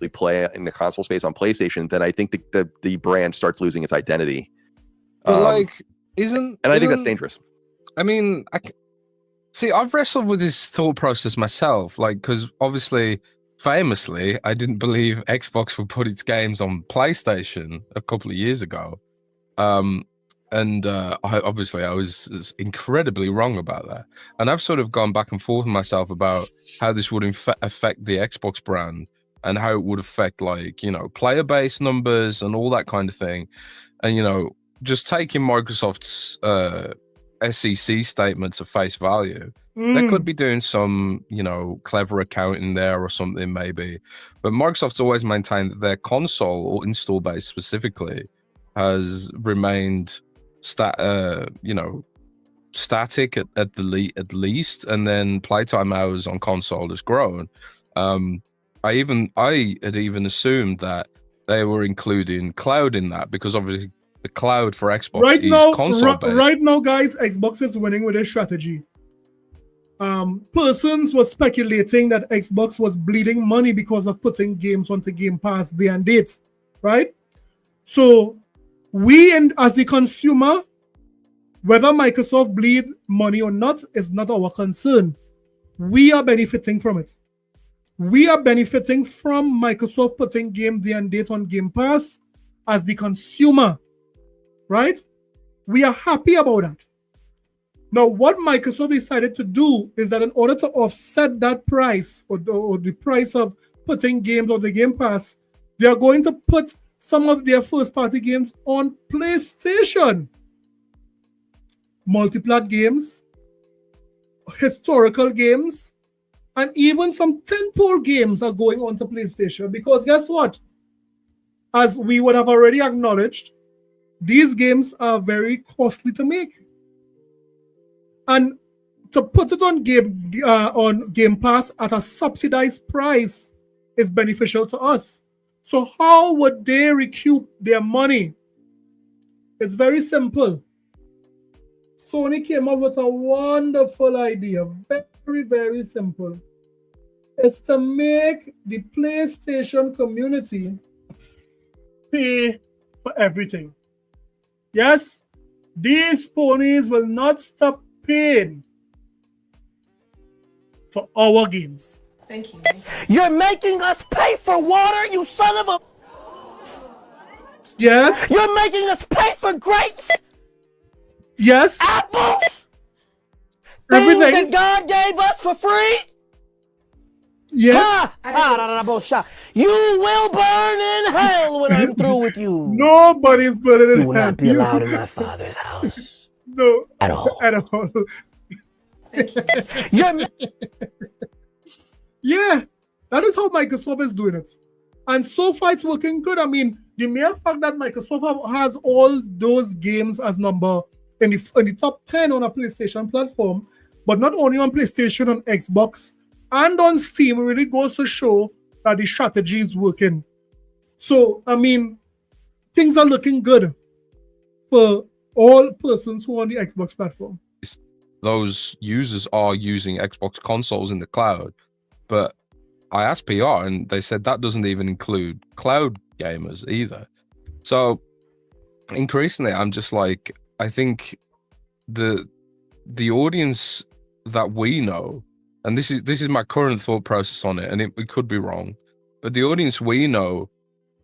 play in the console space on PlayStation, then I think the brand starts losing its identity. But I think that's dangerous. I mean, I've wrestled with this thought process myself, like, because obviously, famously, I didn't believe Xbox would put its games on PlayStation a couple of years ago. I was incredibly wrong about that. And I've sort of gone back and forth with myself about how this would affect the Xbox brand and how it would affect, like, player base numbers and all that kind of thing. And, just taking Microsoft's SEC statements at face value, they could be doing some, clever accounting there or something maybe. But Microsoft's always maintained that their console or install base specifically has remained static at least, and then playtime hours on console has grown. I had even assumed that they were including cloud in that, because obviously the cloud for Xbox is console based. Right now, guys, Xbox is winning with their strategy. Persons were speculating that Xbox was bleeding money because of putting games onto Game Pass day and date, right? So we, and as the consumer, whether Microsoft bleed money or not is not our concern. We are benefiting from it. We are benefiting from Microsoft putting game day and date on Game Pass as the consumer, right? We are happy about that. Now, what Microsoft decided to do is that in order to offset that price or the price of putting games on the Game Pass, they are going to put some of their first-party games on PlayStation. Multi-plat games, historical games, and even some tentpole games are going on to PlayStation, because guess what? As we would have already acknowledged, these games are very costly to make. And to put it on Game Pass at a subsidized price is beneficial to us. So how would they recoup their money? It's very simple. Sony came up with a wonderful idea. Very, very simple. It's to make the PlayStation community pay for everything. Yes, these ponies will not stop paying for our games. Thank you. You're making us pay for water, you son of a... Yes. You're making us pay for grapes. Yes. Apples. Everything that God gave us for free. Yeah. You will burn in hell when I'm through with you. Nobody's burning in hell. You will not be allowed in my Father's house. No. At all. At all. Yeah, that is how Microsoft is doing it. And so far it's working good. I mean, the mere fact that Microsoft has all those games as number in the top 10 on a PlayStation platform, but not only on PlayStation, on Xbox, and on Steam, really goes to show that the strategy is working. So, I mean, things are looking good for all persons who are on the Xbox platform. Those users are using Xbox consoles in the cloud, but I asked PR and they said that doesn't even include cloud gamers either. So increasingly, I'm just like, I think the audience that we know, and this is my current thought process on it, and it could be wrong, but the audience we know,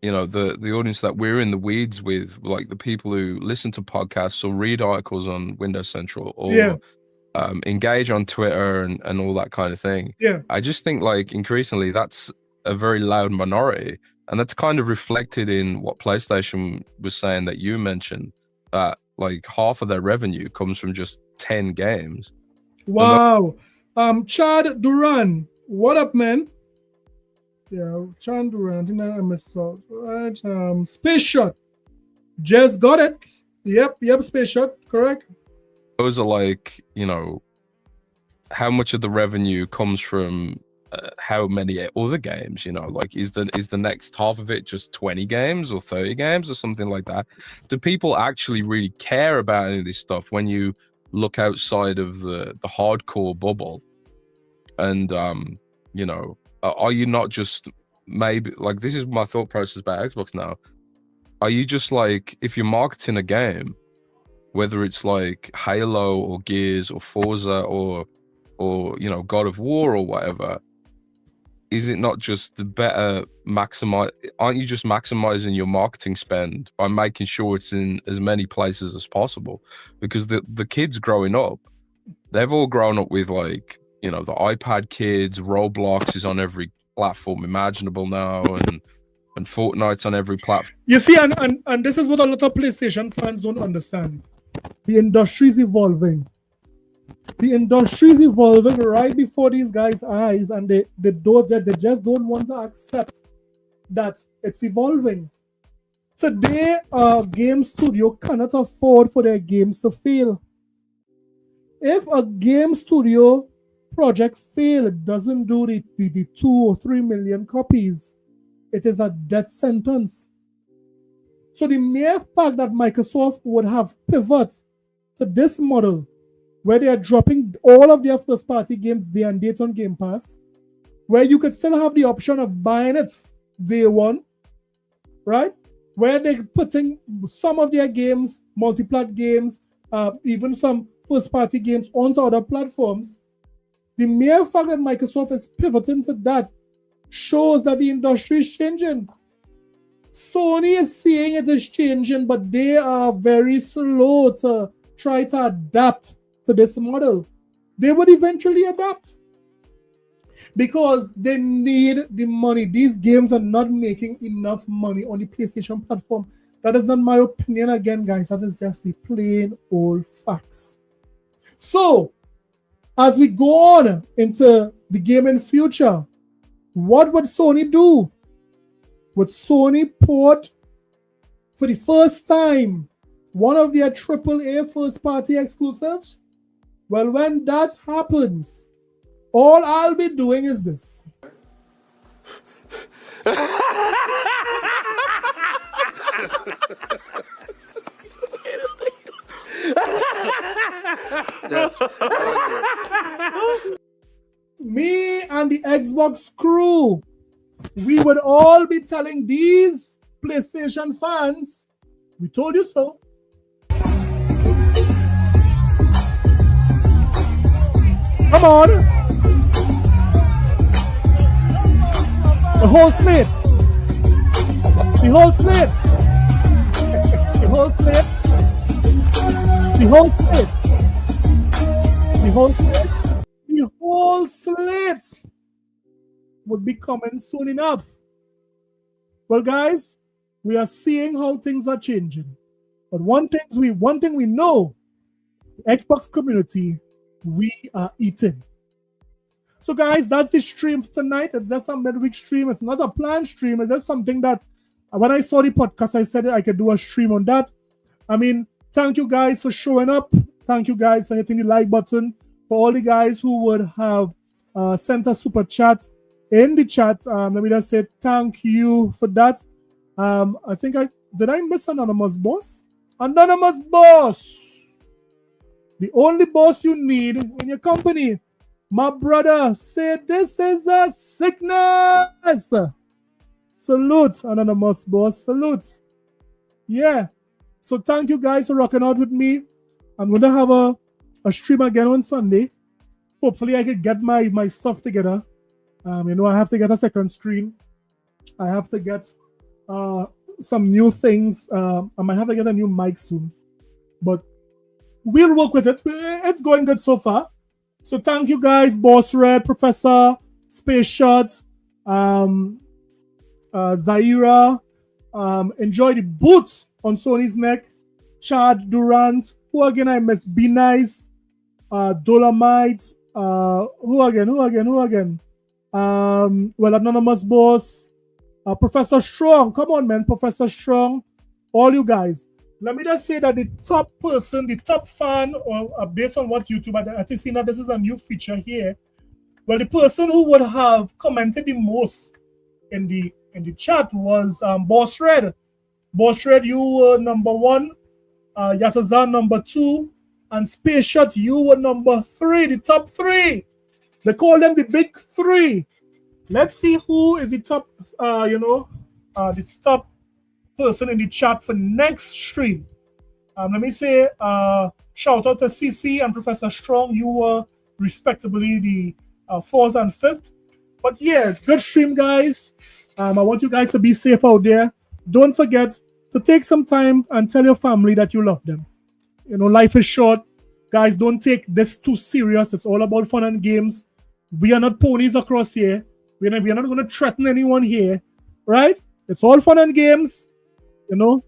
the audience that we're in the weeds with, like the people who listen to podcasts or read articles on Windows Central or engage on Twitter and all that kind of thing. Yeah. I just think, like, increasingly that's a very loud minority, and that's kind of reflected in what PlayStation was saying that you mentioned, that like half of their revenue comes from just 10 games. Wow. Chad Duran, what up, man? Yeah, Chad Duran, I think I missed out. Right. Space Shot. Just got it. Yep, Space Shot, correct. Those are like, you know, how much of the revenue comes from how many other games, you know, like is the next half of it just 20 games or 30 games or something like that? Do people actually really care about any of this stuff when you look outside of the hardcore bubble? And you know, are you not just, maybe, like, this is my thought process about Xbox now, are you just like, if you're marketing a game, whether it's like Halo or Gears or Forza or you know, God of War or whatever, is it not just the better maximize? Aren't you just maximizing your marketing spend by making sure it's in as many places as possible? Because the kids growing up, they've all grown up with, like, you know, the iPad kids. Roblox is on every platform imaginable now, and Fortnite's on every platform. You see, and this is what a lot of PlayStation fans don't understand. The industry is evolving. The industry is evolving right before these guys' eyes, and they just don't want to accept that it's evolving. Today, a game studio cannot afford for their games to fail. If a game studio project fail, it doesn't do the 2 or 3 million copies, it is a death sentence. So the mere fact that Microsoft would have pivot to this model, where they are dropping all of their first-party games day and date on Game Pass, where you could still have the option of buying it day one, right? Where they're putting some of their games, multi-plat games, even some first-party games onto other platforms. The mere fact that Microsoft is pivoting to that shows that the industry is changing. Sony is seeing it is changing, but they are very slow to try to adapt to this model. They would eventually adapt because they need the money. These games are not making enough money on the PlayStation platform. That is not my opinion again, guys. That is just the plain old facts. So, as we go on into the gaming future, what would Sony do? Would Sony port, for the first time, one of their AAA first-party exclusives? Well, when that happens, all I'll be doing is this. Me and the Xbox crew, we would all be telling these PlayStation fans, we told you so. Come on. The whole split. The whole split. The whole split. The whole split. The whole split. The whole slit would be coming soon enough. Well, guys, we are seeing how things are changing. But one thing we know, the Xbox community, we are eating. So, guys, that's the stream for tonight. It's just a midweek stream. It's not a planned stream. It's just something that when I saw the podcast, I said I could do a stream on that. I mean, thank you guys for showing up. Thank you guys for hitting the like button. For all the guys who would have sent a super chat in the chat, let me just say thank you for that. I think did I miss Anonymous Boss? Anonymous Boss! The only boss you need in your company. My brother said this is a sickness. Salute, Anonymous Boss. Salute. Yeah. So thank you guys for rocking out with me. I'm going to have a stream again on Sunday. Hopefully I can get my stuff together. You know, I have to get a second screen. I have to get some new things. I might have to get a new mic soon. But we'll work with it. It's going good so far. So thank you guys, Boss Red, Professor, Space Shot, Zaira, enjoy the boots on Sony's neck. Chad Durant, who again I miss? Be Nice, Dolomite, who again? Well, Anonymous Boss, Professor Strong. Come on, man, Professor Strong. All you guys. Let me just say that the top person, the top fan, or based on what YouTube, I think seeing that this is a new feature here. Well, the person who would have commented the most in the chat was Boss Red. Boss Red, you were number 1. Yatazan number 2, and Space Shot, you were number 3. The top 3. They call them the big 3. Let's see who is the top. The top person in the chat for next stream. Let me say, shout out to CC and Professor Strong. You were respectively the 4th and 5th. But yeah, good stream, guys. I want you guys to be safe out there. Don't forget to take some time and tell your family that you love them. You know, life is short. Guys, don't take this too serious. It's all about fun and games. We are not ponies across here. We are not going to threaten anyone here, right? It's all fun and games. You know,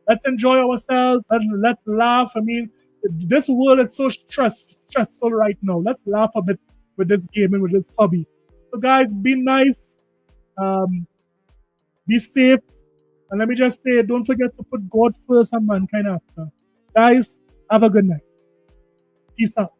let's enjoy ourselves. Let's laugh. I mean, this world is so stressful right now. Let's laugh a bit with this game and with this hobby. So, guys, be nice. Be safe. And let me just say, don't forget to put God first and mankind after. Guys, have a good night. Peace out.